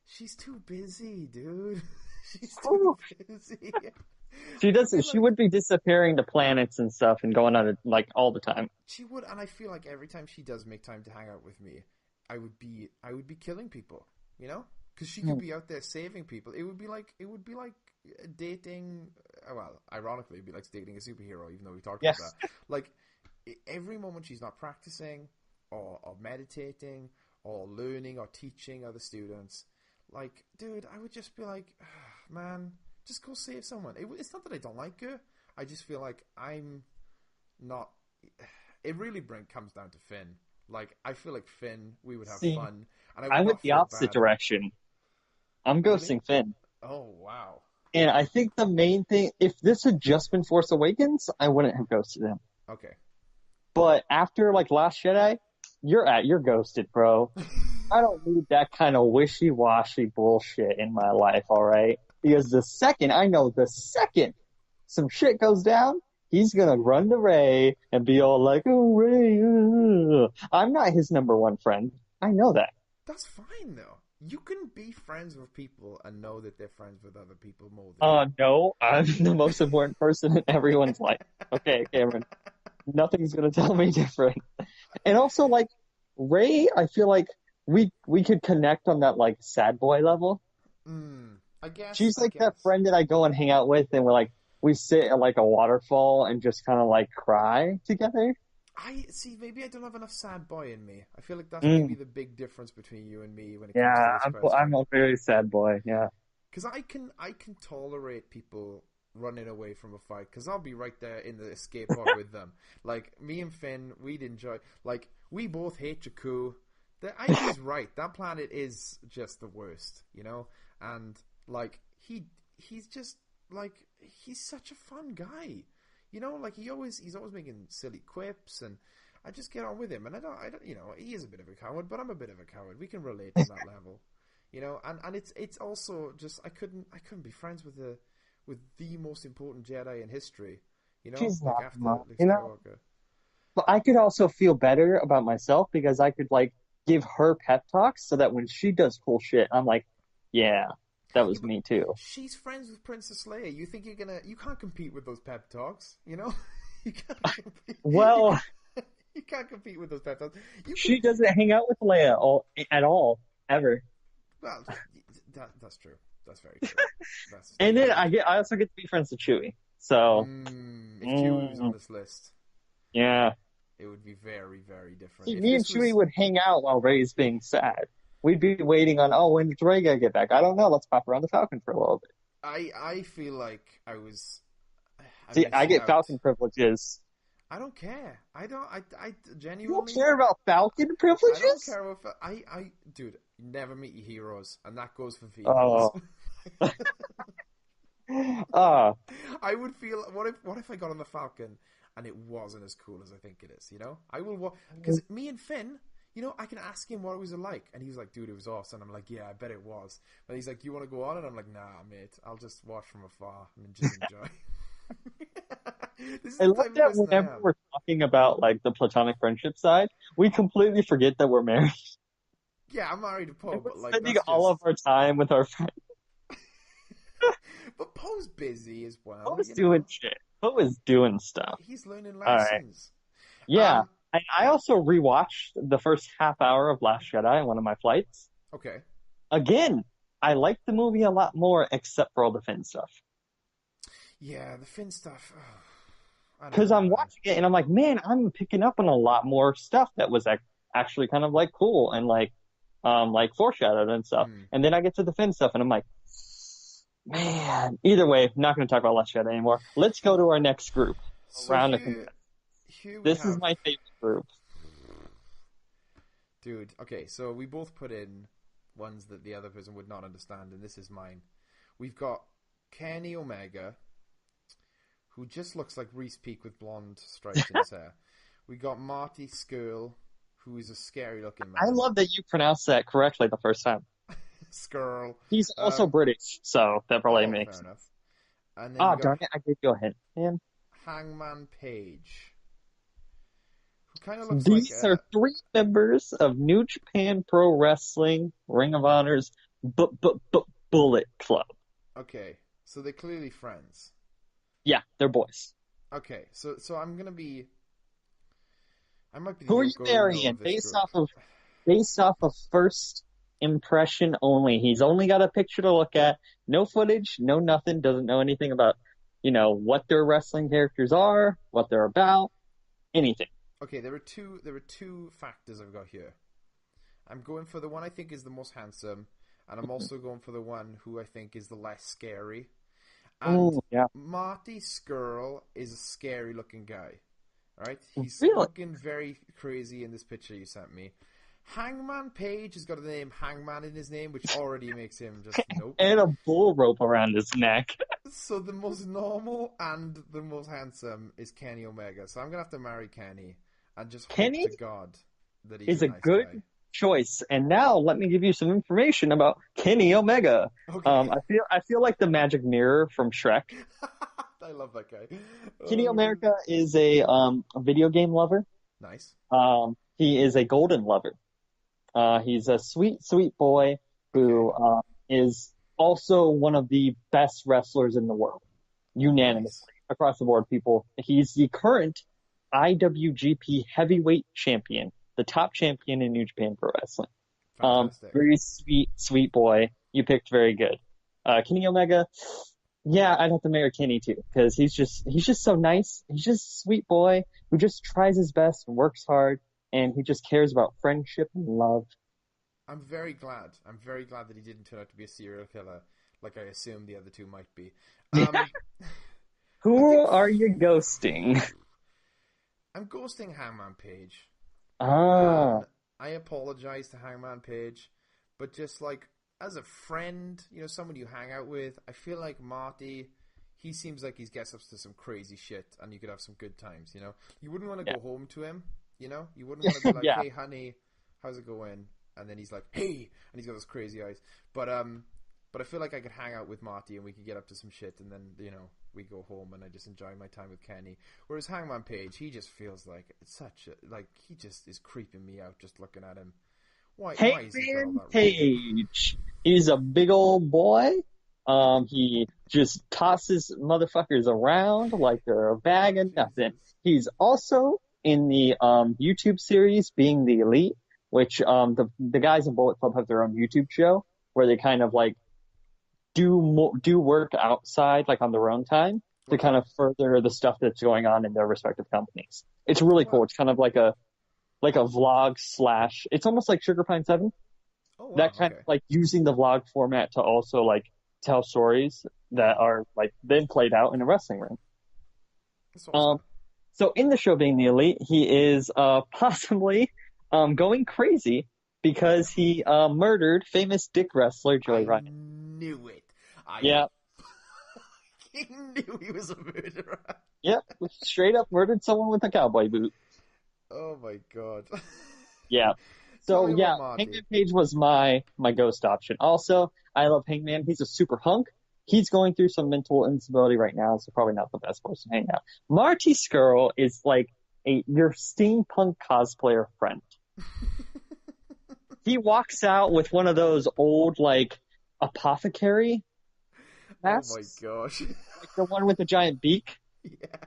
She's too busy, dude. She's too busy. She doesn't. She would be disappearing to planets and stuff and going on it like all the time. She would, and I feel like every time she does make time to hang out with me, I would be killing people, because she could be out there saving people. It would be like dating. Well, ironically, it'd be like dating a superhero, even though we talked about that. Like every moment she's not practicing or meditating or learning or teaching other students, like, dude, I would just be like, man. Just go save someone. It's not that I don't like her. I just feel like I'm not... It really comes down to Finn. Like, I feel like Finn, we would have fun. And I went the opposite direction. I'm ghosting Finn. Oh, wow. And I think the main thing... If this had just been Force Awakens, I wouldn't have ghosted him. Okay. But after, like, Last Jedi, you're ghosted, bro. I don't need that kind of wishy-washy bullshit in my life, all right? Because the second some shit goes down, he's gonna run to Rey and be all like, oh, Rey. I'm not his number one friend. I know that. That's fine, though. You can be friends with people and know that they're friends with other people more than no, I'm the most important person in everyone's life. Okay, Cameron. Nothing's gonna tell me different. And also, like, Rey, I feel like we could connect on that, like, sad boy level. I guess she's like that friend that I go and hang out with, and we sit at like a waterfall and just kind of like cry together. I see. Maybe I don't have enough sad boy in me. I feel like that's maybe the big difference between you and me when it comes to this question. I'm a very sad boy. Yeah, because I can tolerate people running away from a fight, because I'll be right there in the escape pod with them. Like, me and Finn, we'd enjoy... Like, we both hate Jakku. He's right. That planet is just the worst, you know? And, like, he's just, like, he's such a fun guy. You know, like, he's always making silly quips, and I just get on with him. And I don't, you know, he is a bit of a coward, but I'm a bit of a coward. We can relate on that level. You know, and it's also just, I couldn't be friends with the most important Jedi in history. You know, She's like not, after Mom. Luke You know, Skywalker. but I could also feel better about myself because I could like give her pep talks so that when she does cool shit, I'm like, yeah, that was me too. She's friends with Princess Leia. You think you can't compete with those pep talks, you know? You can't compete. Well, you can't compete with those pep talks. she doesn't hang out with Leia at all, ever. Well, that's true. That's very true. And then I also get to be friends with Chewie. So if Chewie was on this list, yeah, it would be very, very different. see, me and Chewie would hang out while Rey's being sad. We'd be waiting on, when does Rey get back? I don't know. Let's pop around the Falcon for a little bit. I feel like I get Falcon privileges. I don't care. I genuinely... You don't care about Falcon privileges? I don't care dude, never meet your heroes, and that goes for females. I would feel, what if I got on the Falcon and it wasn't as cool as I think it is, you know? I will, because me and Finn, you know, I can ask him what it was like, and he's like, dude, it was awesome. I'm like, yeah, I bet it was. But he's like, you want to go on? And I'm like, nah, mate, I'll just watch from afar and just enjoy. I love that whenever we're talking about like the platonic friendship side, we completely forget that we're married. Yeah, I'm married to Poe, but like spending all of our time with our friends. But Poe's busy as well. Poe's doing shit. Poe is doing stuff. He's learning lessons. Right. Yeah, and I also rewatched the first half hour of Last Jedi on one of my flights. Okay. Again, I liked the movie a lot more, except for all the Finn stuff. Yeah, the Finn stuff. Because I'm watching it and I'm like, man, I'm picking up on a lot more stuff that was actually kind of like cool and like foreshadowed and stuff. And then I get to the Finn stuff and I'm like, man. Either way, not going to talk about Last Jedi anymore. Let's go to our next group. This is my favorite group. Dude, okay, so we both put in ones that the other person would not understand, and this is mine. We've got Kenny Omega, who just looks like Reese Peak with blonde stripes in his hair. We got Marty Skrull, who is a scary looking man. I love that you pronounced that correctly the first time. Skrull. He's also British, so that probably makes sense. Enough. And then darn it, I gave you a hint, man. Hangman Page. Who kind of looks These are 3 members of New Japan Pro Wrestling, Ring of Honor's Bullet Club. Okay, so they're clearly friends. Yeah, they're boys. Okay, so I might be the Who are you marrying? Based off of first impression only. He's only got a picture to look at, no footage, no nothing, doesn't know anything about, what their wrestling characters are, what they're about, anything. Okay, there were two factors I've got here. I'm going for the one I think is the most handsome, and I'm also going for the one who I think is the less scary. And Marty Skrull is a scary looking guy. Right? He's looking very crazy in this picture you sent me. Hangman Page has got the name Hangman in his name, which already makes him just nope. And a bull rope around his neck. So the most normal and the most handsome is Kenny Omega. So I'm going to have to marry Kenny and just hope to God that he's a nice good guy. Choice. And now let me give you some information about Kenny Omega. Okay. I feel like the magic mirror from Shrek. I love that guy. Kenny Omega is a video game lover. Nice. He is a golden lover. He's a sweet, sweet boy who is also one of the best wrestlers in the world, unanimously across the board. He's the current IWGP Heavyweight Champion, the top champion in New Japan Pro Wrestling. Fantastic. Very sweet, sweet boy. You picked very good. Kenny Omega. Yeah, I'd have to marry Kenny too, because he's just so nice. He's just a sweet boy who just tries his best and works hard, and he just cares about friendship and love. I'm very glad that he didn't turn out to be a serial killer, like I assumed the other two might be. I Who think are you ghosting? I'm ghosting Hangman Page. Ah, And I apologize to Hangman Page, but just like as a friend, someone you hang out with, I feel like Marty, he seems like he gets up to some crazy shit, and you could have some good times. You wouldn't want to yeah, go home to him. You wouldn't want to be like, yeah. "Hey, honey, how's it going?" And then he's like, "Hey," and he's got those crazy eyes. But I feel like I could hang out with Marty, and we could get up to some shit, and then we go home, and I just enjoy my time with Kenny. Whereas Hangman Page, he just feels like it's he just is creeping me out just looking at him. Why has he got all Hangman that rope? Page. He's a big old boy. He just tosses motherfuckers around like they're a bag Oh of nothing. Jesus! He's also in the YouTube series Being the Elite, which the guys in Bullet Club have their own YouTube show where they kind of like do work outside like on their own time to Okay. kind of further the stuff that's going on in their respective companies. It's Oh really cool. wow. It's kind of like a vlog slash. It's almost like Sugar Pine 7, Oh wow. that kind of Okay. like using the vlog format to also like tell stories that Mm. are like then played out in a wrestling ring. That's Um, awesome. so in the show Being the Elite, he is possibly going crazy because he murdered famous dick wrestler Joey I Ryan. knew it. I Yeah, knew he was a murderer. yeah, straight up murdered someone with a cowboy boot. Oh my god. Yeah. Tell So me yeah, about Marty. Hangman Page was my ghost option. Also, I love Hangman. He's a super hunk. He's going through some mental instability right now, so probably not the best person to hang out. Marty Skrull is like your steampunk cosplayer friend. He walks out with one of those old like apothecary Oh my masks, gosh. like the one with the giant beak, Yeah.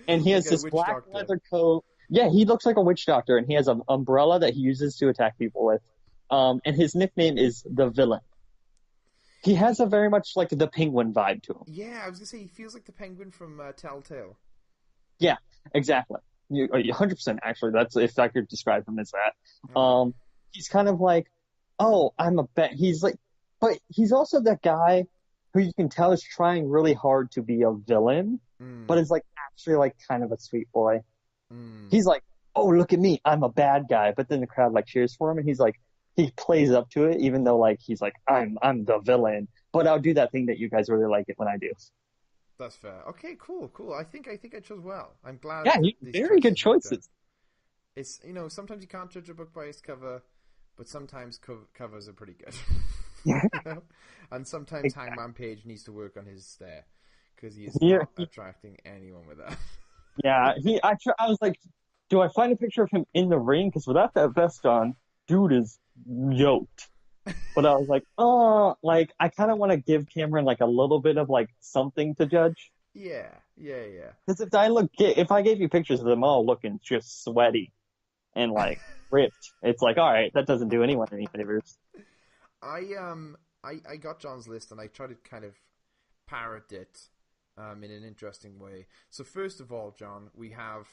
and he Like has a this witch black doctor. leather coat. Yeah, he looks like a witch doctor, and he has an umbrella that he uses to attack people with. And his nickname is the Villain. He has He, a very much like the Penguin vibe to him. yeah, I was gonna say he feels like the penguin from Telltale. Yeah, exactly. 100% actually. That's if I could describe him as that. Okay. He's kind of like, oh, I'm a bet. He's like, but he's also that guy who you can tell is trying really hard to be a villain, but Mm. is like actually like kind of a sweet boy. Mm. He's like, oh, look at me, I'm a bad guy. But then the crowd like cheers for him, and he's like, he plays up to it, even though like he's like, I'm the villain, but I'll do that thing that you guys really like it when I do. That's fair. Okay, cool. I think I chose well. I'm glad Yeah, that these very good choices worked out. choices. It's sometimes you can't judge a book by its cover, but sometimes covers are pretty good. Yeah, you know? And sometimes exactly. Hangman Page needs to work on his stare because he is He, not he, attracting anyone with that. yeah, I was like, do I find a picture of him in the ring? Because without that vest on, dude is yoked. But I was like, oh, like I kind of want to give Cameron like a little bit of like something to judge. Yeah. Because if I gave you pictures of them all looking just sweaty and like ripped, it's like, all right, that doesn't do anyone any favors. I got John's list and I tried to kind of parrot it in an interesting way. So first of all, John, we have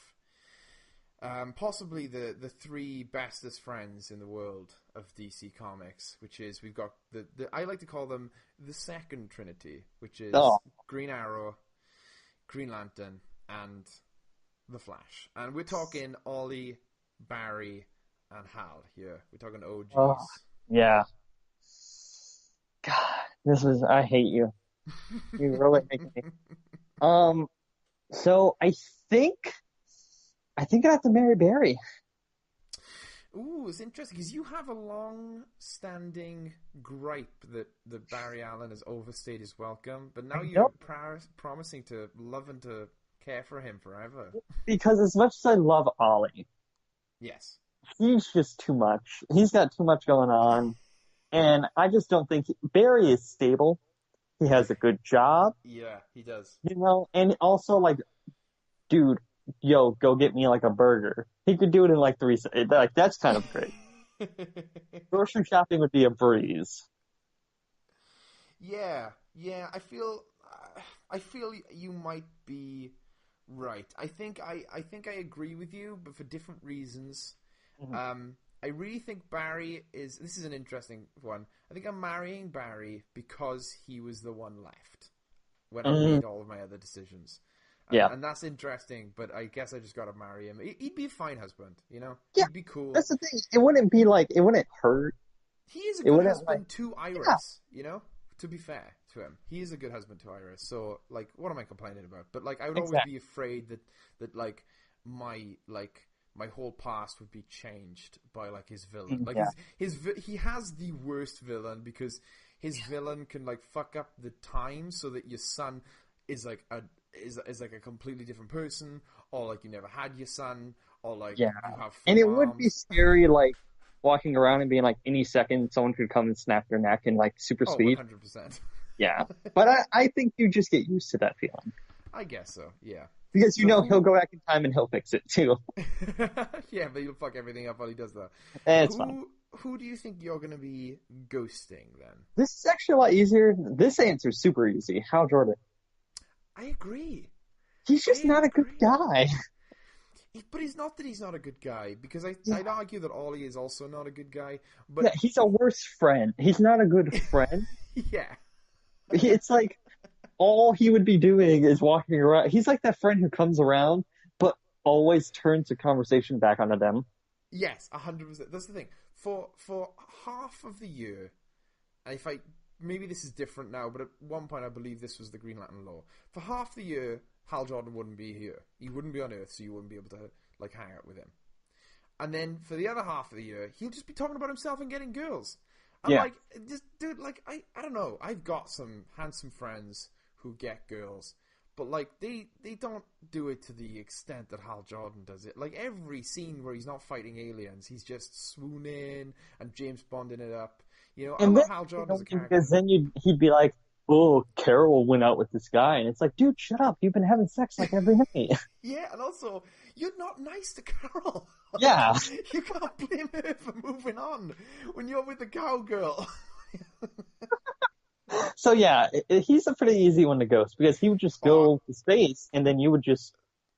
possibly the three bestest friends in the world of DC Comics, which is we've got the I like to call them the second Trinity, which is Oh, Green Arrow, Green Lantern, and the Flash. And we're talking Ollie, Barry, and Hal here. We're talking oh, OGs. yeah. God, I hate you. You really hate me. Um, so think, I think I have to marry Barry. Ooh, it's interesting because you have a long-standing gripe that Barry Allen has overstayed his welcome, but I now you're know promising to love and to care for him forever. because as much as I love Ollie, Yes. he's just too much. He's got too much going on. And I just don't think Barry is stable. He has a good job, Yeah, he does. and also like, dude, yo, go get me like a burger. He could do it in like 3 seconds. Like that's kind of great. Grocery shopping would be a breeze. yeah. I feel you might be right. I think I agree with you, but for different reasons. Mhm. I really think Barry is. This is an interesting one. I think I'm marrying Barry because he was the one left when I Mm, made all of my other decisions. Yeah. And that's interesting, but I guess I just gotta marry him. He'd be a fine husband, you know? Yeah. He'd be cool. That's the thing. It wouldn't be like, it wouldn't hurt. He is a It good wouldn't like, husband to yeah, Iris, you know? To be fair to him. He is a good husband to Iris. So, like, what am I complaining about? But, like, I would always exactly. be afraid that like, my whole past would be changed by, like, his villain. Like, Yeah. he has the worst villain because his villain can, like, fuck up the time so that your son is, like, is like a completely different person, or, like, you never had your son, or, like, Yeah. you have And four it would be arms. scary, like, walking around and being like, any second, someone could come and snap your neck in, like, super Oh, speed. 100%. Yeah. But I think you just get used to that feeling. I guess so, yeah. Because you So know he'll go back in time and he'll fix it, too. yeah, but he'll fuck everything up while he does that. And it's fine. Who do you think you're going to be ghosting then? This is actually a lot easier. This answer is super easy. Hal Jordan. I agree. He's just not a good guy. But it's not that he's not a good guy, because Yeah. I'd argue that Ollie is also not a good guy. But Yeah, he's a worse friend. He's not a good friend. yeah, It's like all he would be doing is walking around. He's like that friend who comes around, but always turns the conversation back onto them. yes, 100%. That's the thing. For half of the year, and if I maybe this is different now, but at one point I believe this was the Green Lantern law. For half the year, Hal Jordan wouldn't be here. He wouldn't be on Earth, so you wouldn't be able to like hang out with him. And then for the other half of the year, he'll just be talking about himself and getting girls. And Yeah. like, just dude, like I don't know. I've got some handsome friends who get girls, but like they don't do it to the extent that Hal Jordan does it. Like every scene where he's not fighting aliens, he's just swooning and James Bonding it up. You know, I And love then, Hal Jordan as a because character. then he'd be like, "Oh, Carol went out with this guy," and it's like, "Dude, shut up! You've been having sex like every night." Yeah, and also you're not nice to Carol. Like, Yeah. you can't blame her for moving on when you're with the cowgirl. So yeah, he's a pretty easy one to ghost because he would just Oh, go to space, and then you would just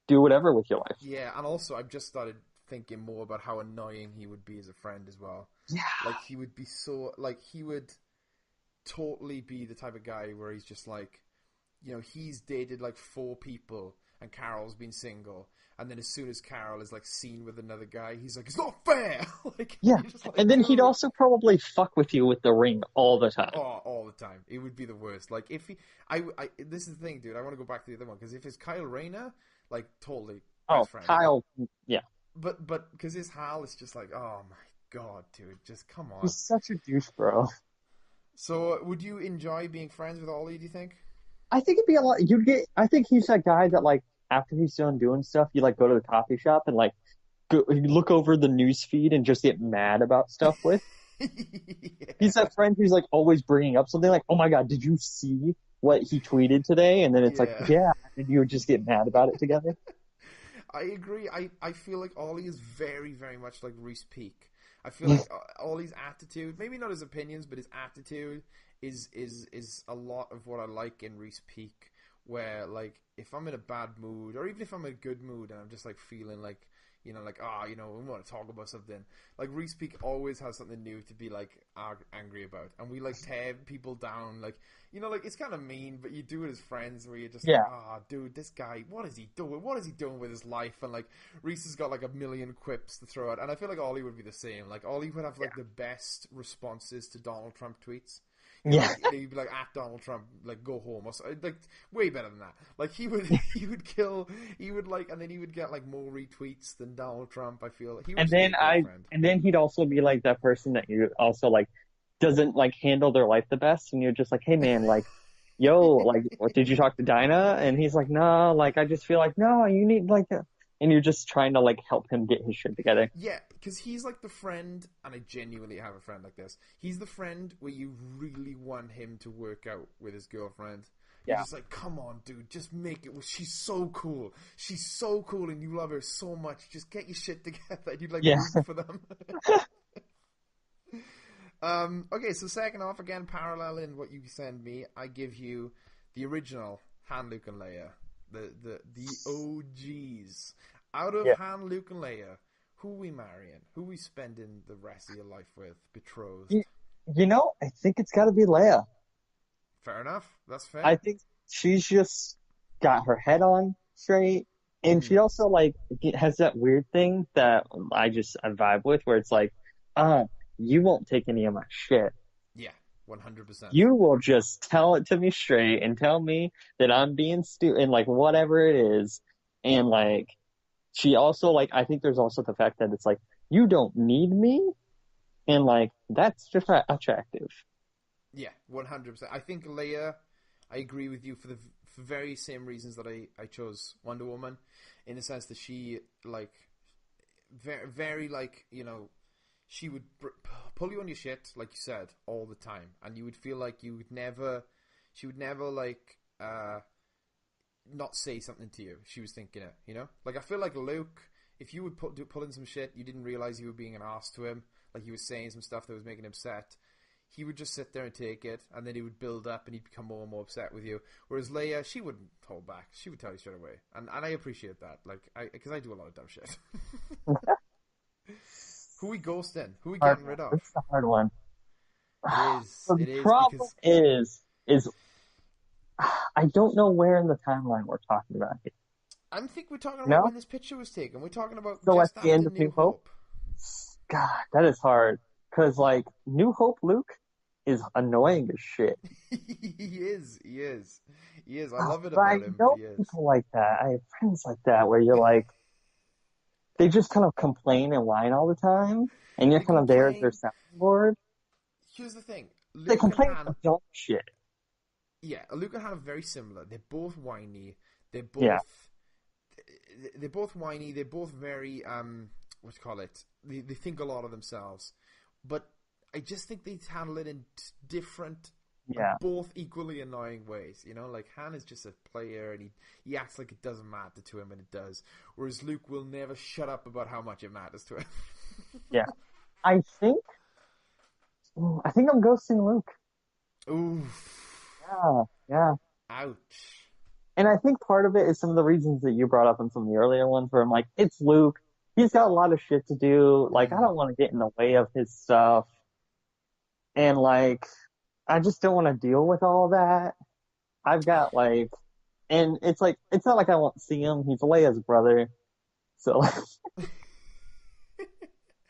do whatever with your life. yeah, and also I've just started thinking more about how annoying he would be as a friend as well. Yeah. Like he would be so like he would totally be the type of guy where he's just like, you know, he's dated like 4 people and Carol's been single, and then as soon as Carol is like seen with another guy, he's like, it's not fair. Like, Yeah. you're just like, And then he'd dude. also probably fuck with you with the ring all the time. Oh, all the time. It would be the worst. Like if he, this is the thing, dude. I want to go back to the other one because if it's Kyle Rayner, like totally Oh, best friend. Kyle, yeah. But because his Hal is just like, oh my god, dude, just come on. He's such a douche, bro. So, would you enjoy being friends with Ollie? Do you think? I think it'd be a lot. I think he's that guy that like after he's done doing stuff, you like go to the coffee shop and like you look over the news feed and just get mad about stuff with. Yeah. He's that friend who's like always bringing up something like, "Oh my god, did you see what he tweeted today?" And then it's like, Yeah. "Yeah," and you would just get mad about it together. I agree. I feel like Ollie is very, very much like Reese Peak. I feel like Ollie's attitude, maybe not his opinions, but his attitude is a lot of what I like in Reese Peak. Where like if I'm in a bad mood, or even if I'm in a good mood, and I'm just like feeling like, you know, like we want to talk about something. Like Reese Peak always has something new to be like angry about, and we like tear people down. Like, you know, like it's kind of mean, but you do it as friends, where you're just Yeah. like, dude, this guy, what is he doing? What is he doing with his life? And like Reese has got like a million quips to throw out, and I feel like Ollie would be the same. Like Ollie would have like the best responses to Donald Trump tweets. You know, Yeah. like, he'd be like at Donald Trump, like go home, or like way better than that. Like he would like, and then he would get like more retweets than Donald Trump. I feel he would And just be then a great friend. and then he'd also be like that person that you also like doesn't like handle their life the best, and you're just like, "Hey man, like, yo, like, what did you talk to Dinah?" And he's like, "No, like, I just feel like no, you need like," and you're just trying to like help him get his shit together. Yeah, because he's like the friend, and I genuinely have a friend like this. He's the friend where you really want him to work out with his girlfriend. You're Yeah. just like, come on, dude, just make it. She's so cool. She's so cool, and you love her so much. Just get your shit together. And you'd like Yeah. root for them. Okay, so second off, again, paralleling what you send me, I give you the original Han, Luke, and Leia. The OGs. Out of Han, Luke, and Leia, who we marrying? Who we spending the rest of your life with? Betrothed? You know, I think it's got to be Leia. Fair enough. That's fair. I think she's just got her head on. straight. And she also like has that weird thing that I vibe with where it's like, you won't take any of my shit. Yeah, 100%. You will just tell it to me straight and tell me that I'm being stupid and like whatever it is. And like she also like I think there's also the fact that it's like you don't need me and like that's just attractive. Yeah, 100%. I think Leia, I agree with you for very same reasons that I chose Wonder Woman, in the sense that she like very very like she would pull you on your shit like you said all the time, and you would feel like she would never like not say something to you. She was thinking it, Like I feel like Luke, if you would pull in some shit, you didn't realize you were being an arse to him, like he was saying some stuff that was making him upset. He would just sit there and take it, and then he would build up, and he'd become more and more upset with you. Whereas Leia, she wouldn't hold back; she would tell you straight away, and I appreciate that. Like, because I do a lot of dumb shit. Who we ghosting? Who we getting rid of? It's a hard one. It The is problem because is I don't know where in the timeline we're talking about here. I think we're talking about No? when this picture was taken. We're talking about So just at the end after of New New Hope? God, that is hard. Because, like, New Hope Luke is annoying as shit. He is. I love it But I about him, know but he is. people like that. I have friends like that where you're like, they just kind of complain and whine all the time, and you're They kind of there as their complain. soundboard. Here's the thing. They Luke and complain Han. about dumb shit. Yeah, Luke and Han are very similar. They're both whiny. They're both. Yeah. They're both whiny. They're both very what do you call it? They think a lot of themselves, but I just think they handle it in different, both equally annoying ways. Like Han is just a player, and he acts like it doesn't matter to him, and it does. Whereas Luke will never shut up about how much it matters to him. Yeah. I think I'm ghosting Luke. Oof. Yeah. Ouch. And I think part of it is some of the reasons that you brought up in some of the earlier ones where I'm like, it's Luke. He's got a lot of shit to do. Like, I don't want to get in the way of his stuff. And like, I just don't want to deal with all that. I've got like, and it's like, it's not like I won't see him. He's Leia's brother. So,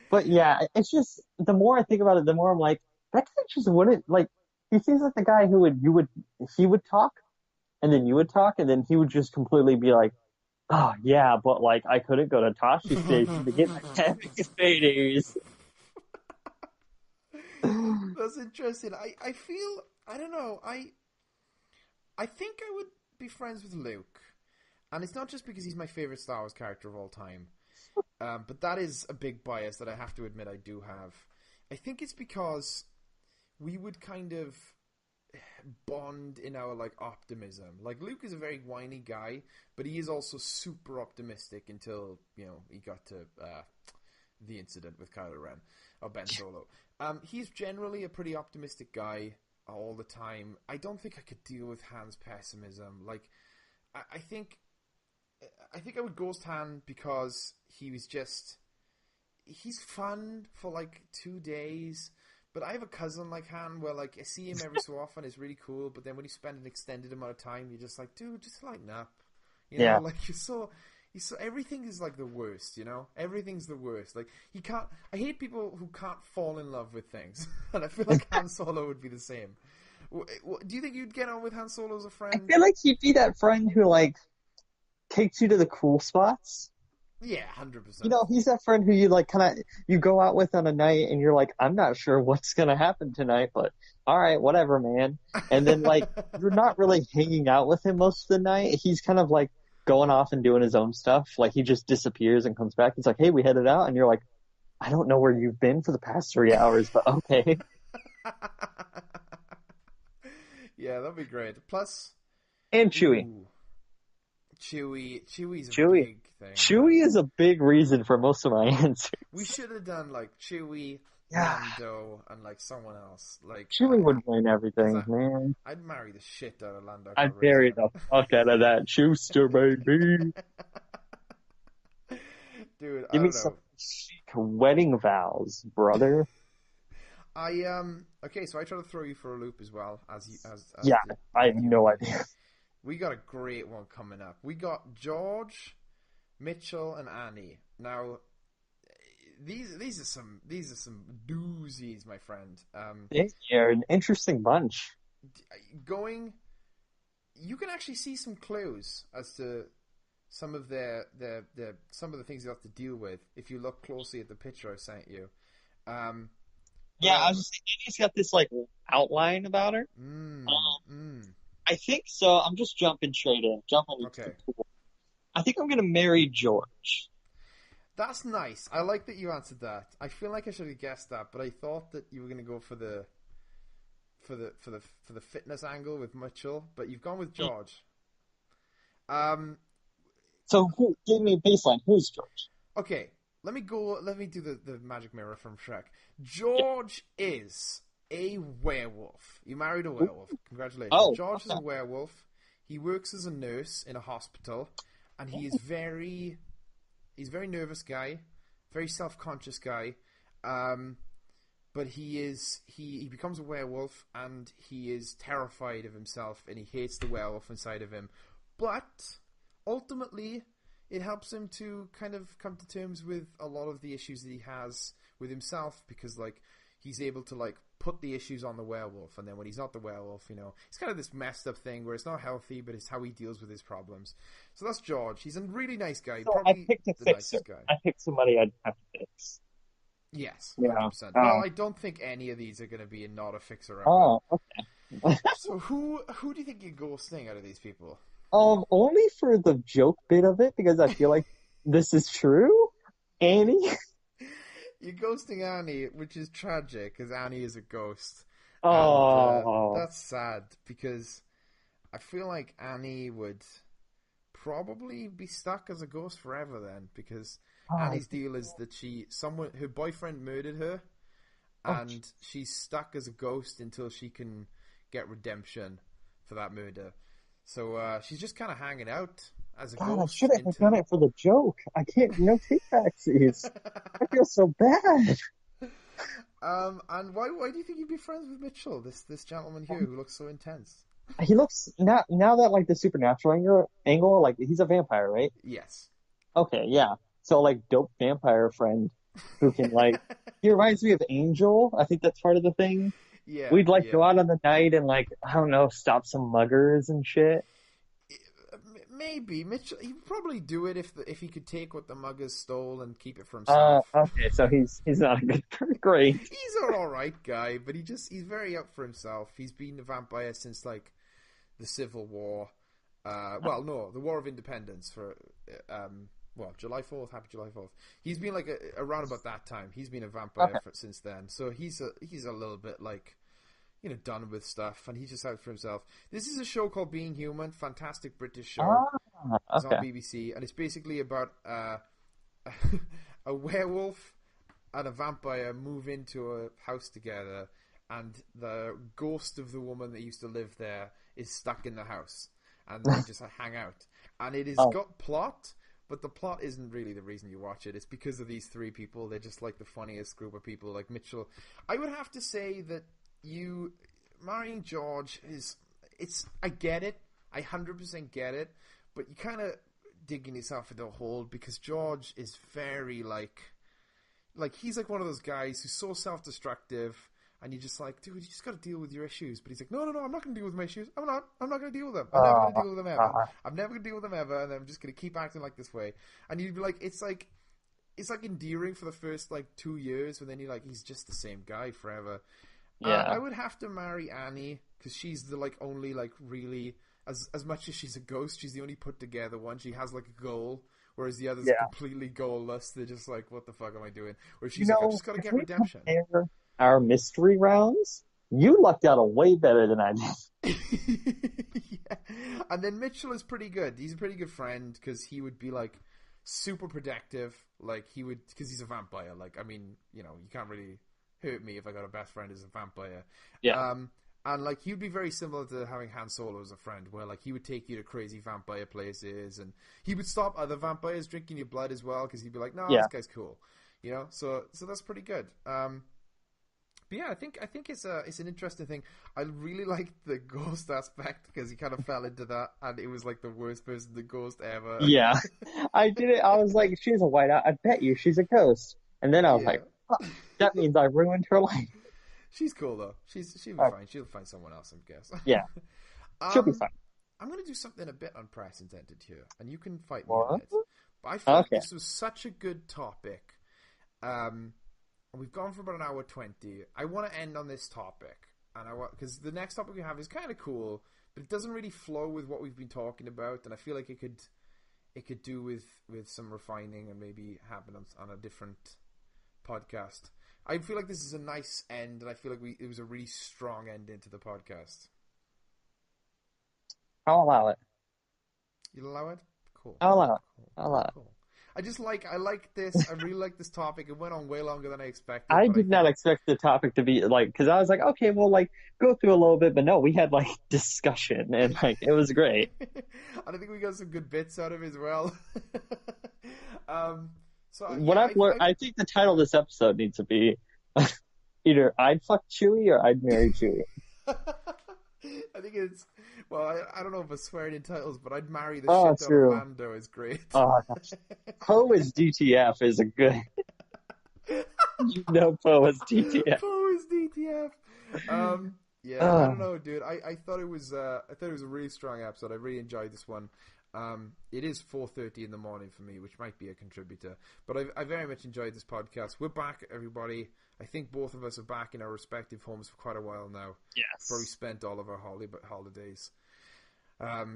but yeah, it's just, the more I think about it, the more I'm like, that guy just wouldn't, like, he seems like the guy he would talk, and then you would talk, and then he would just completely be like, oh, yeah, but, like, I couldn't go to Toshi Station to get my Cabbage Faders. That's interesting. I feel, I don't know, I think I would be friends with Luke. And it's not just because he's my favorite Star Wars character of all time. But that is a big bias that I have to admit I do have. I think it's because we would kind of bond in our like optimism. Like Luke is a very whiny guy, but he is also super optimistic until he got to the incident with Kylo Ren or Ben Solo. He's generally a pretty optimistic guy all the time. I don't think I could deal with Han's pessimism. Like I think I would ghost Han because he's fun for like 2 days. But I have a cousin like Han where like I see him every so often, it's really cool, but then when you spend an extended amount of time, you're just like, dude, just lighten up. Like you're so everything is like the worst, Everything's the worst. Like I hate people who can't fall in love with things. And I feel like Han Solo would be the same. Do you think you'd get on with Han Solo as a friend? I feel like he'd be that friend who like takes you to the cool spots. Yeah, 100%. He's that friend who you like kind of you go out with on a night and you're like, I'm not sure what's gonna happen tonight, but all right, whatever, man. And then like you're not really hanging out with him most of the night. He's kind of like going off and doing his own stuff. Like he just disappears and comes back. He's like, hey, we headed out, and you're like, I don't know where you've been for the past 3 hours, but okay. Yeah, that'd be great. Plus, and Chewie. Ooh. Chewie's a big thing. Chewie is a big reason for most of my answers. We should have done like Chewie, Lando, and like someone else. Like Chewie would win everything, man. I'd marry the shit out of Lando. I'd marry the fuck out of that Schuster, baby. Dude, give me some chic wedding vows, brother. Okay, so I try to throw you for a loop as well, as I have no idea. we got a great one coming up. We got George, Mitchell, and Annie. Now, these are some doozies, my friend. They're an interesting bunch. Going, you can actually see some clues as to some of some of the things you have to deal with if you look closely at the picture I sent you. Yeah, I was just saying, she's got this like outline about her. I think so. I'm just jumping straight in, jumping into Okay. the pool. I think I'm gonna marry George. That's nice. I like that you answered that. I feel like I should have guessed that, but I thought that you were going to go for the fitness angle with Mitchell, but you've gone with George. So who give me a baseline? Who's George? Okay, let me do the magic mirror from Shrek. George is a werewolf. You married a werewolf. Congratulations. Oh, George is okay. a werewolf. He works as a nurse in a hospital, and he's a very nervous guy, very self-conscious guy. But he becomes a werewolf, and he is terrified of himself, and he hates the werewolf inside of him. But ultimately, it helps him to kind of come to terms with a lot of the issues that he has with himself, because like he's able to like put the issues on the werewolf, and then when he's not the werewolf, it's kind of this messed up thing where it's not healthy, but it's how he deals with his problems. So that's George. He's a really nice guy, So probably I picked a the fixer. nicest guy. I picked somebody I'd have to fix. Yes, Yeah. 100%. Well, I don't think any of these are going to be not a fixer upper. Oh, okay. So who do you think you're ghosting out of these people? Only for the joke bit of it, because I feel like this is true. Annie. You're ghosting Annie, which is tragic, because Annie is a ghost. Oh. And that's sad, because I feel like Annie would probably be stuck as a ghost forever then, because Annie's deal is that her boyfriend murdered her, and she's stuck as a ghost until she can get redemption for that murder. So she's just kind of hanging out as a God, I ghost. should have done it for the joke. I can't, no takebacksies. I feel so bad. And why do you think you'd be friends with Mitchell, this gentleman here who looks so intense? He looks, now that like the supernatural angle, like he's a vampire, right? Yes. Okay, yeah. So like dope vampire friend who can like, he reminds me of Angel. I think that's part of the thing. Yeah. We'd like go out on the night and like, I don't know, stop some muggers and shit. Maybe Mitchell. He'd probably do it if he could take what the muggers stole and keep it for himself. Okay, so he's not a good, great. He's an all right guy, but he's very out for himself. He's been a vampire since like the Civil War. Well, no, the War of Independence for July 4th. Happy July 4th. He's been like around about that time. He's been a vampire since then. So he's a little bit like, done with stuff, and he's just out for himself. This is a show called Being Human, fantastic British show. It's on BBC, and it's basically about a werewolf and a vampire move into a house together, and the ghost of the woman that used to live there is stuck in the house, and they just hang out. And it has got plot, but the plot isn't really the reason you watch it. It's because of these three people. They're just like the funniest group of people. Like Mitchell, I would have to say that you marrying George I get it. I 100% get it, but you kind of digging yourself into a hole, because George is very like he's like one of those guys who's so self-destructive, and you're just like, dude, you just got to deal with your issues. But he's like, no, I'm not going to deal with my issues. I'm not going to deal with them. I'm never going to deal with them ever. I'm never going to deal with them ever, and I'm just going to keep acting like this way. And you'd be like, it's like endearing for the first like 2 years, but then you're like, he's just the same guy forever. Yeah, I would have to marry Annie, because she's the like only like really, as much as she's a ghost, she's the only put together one. She has like a goal, whereas the others are completely goalless. They're just like, what the fuck am I doing? Where she's like, I just got to get redemption. Our mystery rounds, you lucked out a way better than I did. Yeah. And then Mitchell is pretty good. He's a pretty good friend, because he would be like super protective. Like he would, because he's a vampire. Like, I mean, you can't really hurt me if I got a best friend as a vampire. Yeah. And like he'd be very similar to having Han Solo as a friend, where like he would take you to crazy vampire places, and he would stop other vampires drinking your blood as well, because he'd be like, no, this guy's cool, So that's pretty good. But yeah, I think it's an interesting thing. I really liked the ghost aspect because he kind of fell into that, and it was like the worst person to ghost ever. Yeah, I did it. I was like, she's a whiteout. I bet you she's a ghost. And then I was Yeah. like, oh, that means I ruined her life. She's cool though. She'll be Uh, fine. She'll find someone else, I guess. yeah, she'll be um, fine. I'm gonna do something a bit unprecedented here, and you can fight me on What? it. But I feel like Okay. this was such a good topic. And we've gone for about an hour 20. I want to end on this topic, and I want because the next topic we have is kind of cool, but it doesn't really flow with what we've been talking about, and I feel like it could do with some refining and maybe happen on a different podcast. I feel like this is a nice end, and I feel like it was a really strong end into the podcast. I'll allow it. You allow it? Cool. I'll allow it. Cool. I'll allow it. Cool. I like this. I really like this topic. It went on way longer than I expected, I but I did not think expect the topic to be like, because I was like, okay, we'll like go through a little bit, but no, we had like discussion and like it was great. and I think we got some good bits out of it as well. So What yeah, I've learned, I think the title of this episode needs to be either I'd fuck Chewie or I'd marry Chewie. I think it's I don't know if it's swearing in titles, but I'd marry the Oh, shit out true. of Lando is great. Oh gosh, Poe is DTF is a good. You know, Poe is DTF. Poe is DTF. Yeah, I don't know, dude. I thought it was a really strong episode. I really enjoyed this one. It is 4:30 in the morning for me, which might be a contributor, but I very much enjoyed this podcast. We're back, everybody. I think both of us are back in our respective homes for quite a while now. Yes. Where we spent all of our holidays.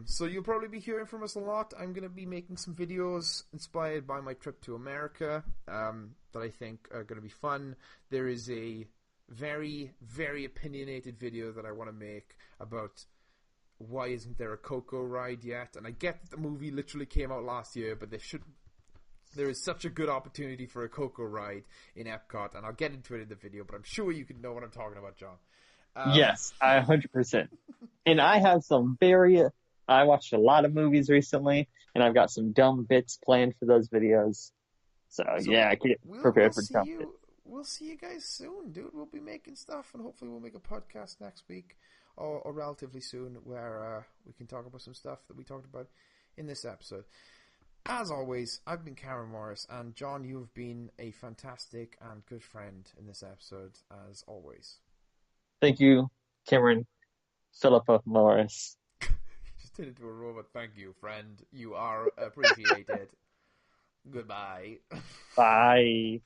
So you'll probably be hearing from us a lot. I'm going to be making some videos inspired by my trip to America that I think are going to be fun. There is a very, very opinionated video that I want to make about why isn't there a Coco ride yet? And I get that the movie literally came out last year, but there is such a good opportunity for a Coco ride in Epcot, and I'll get into it in the video, but I'm sure you can know what I'm talking about, John. Yes, 100%. And I have I watched a lot of movies recently, and I've got some dumb bits planned for those videos. So yeah, I get prepared for dumb bits. We'll see you guys soon, dude. We'll be making stuff, and hopefully we'll make a podcast next week or relatively soon where we can talk about some stuff that we talked about in this episode. As always, I've been Karen Morris, and John, you have been a fantastic and good friend in this episode, as always. Thank you, Cameron Philippa Morris. You just turned into a robot. Thank you, friend. You are appreciated. Goodbye. Bye.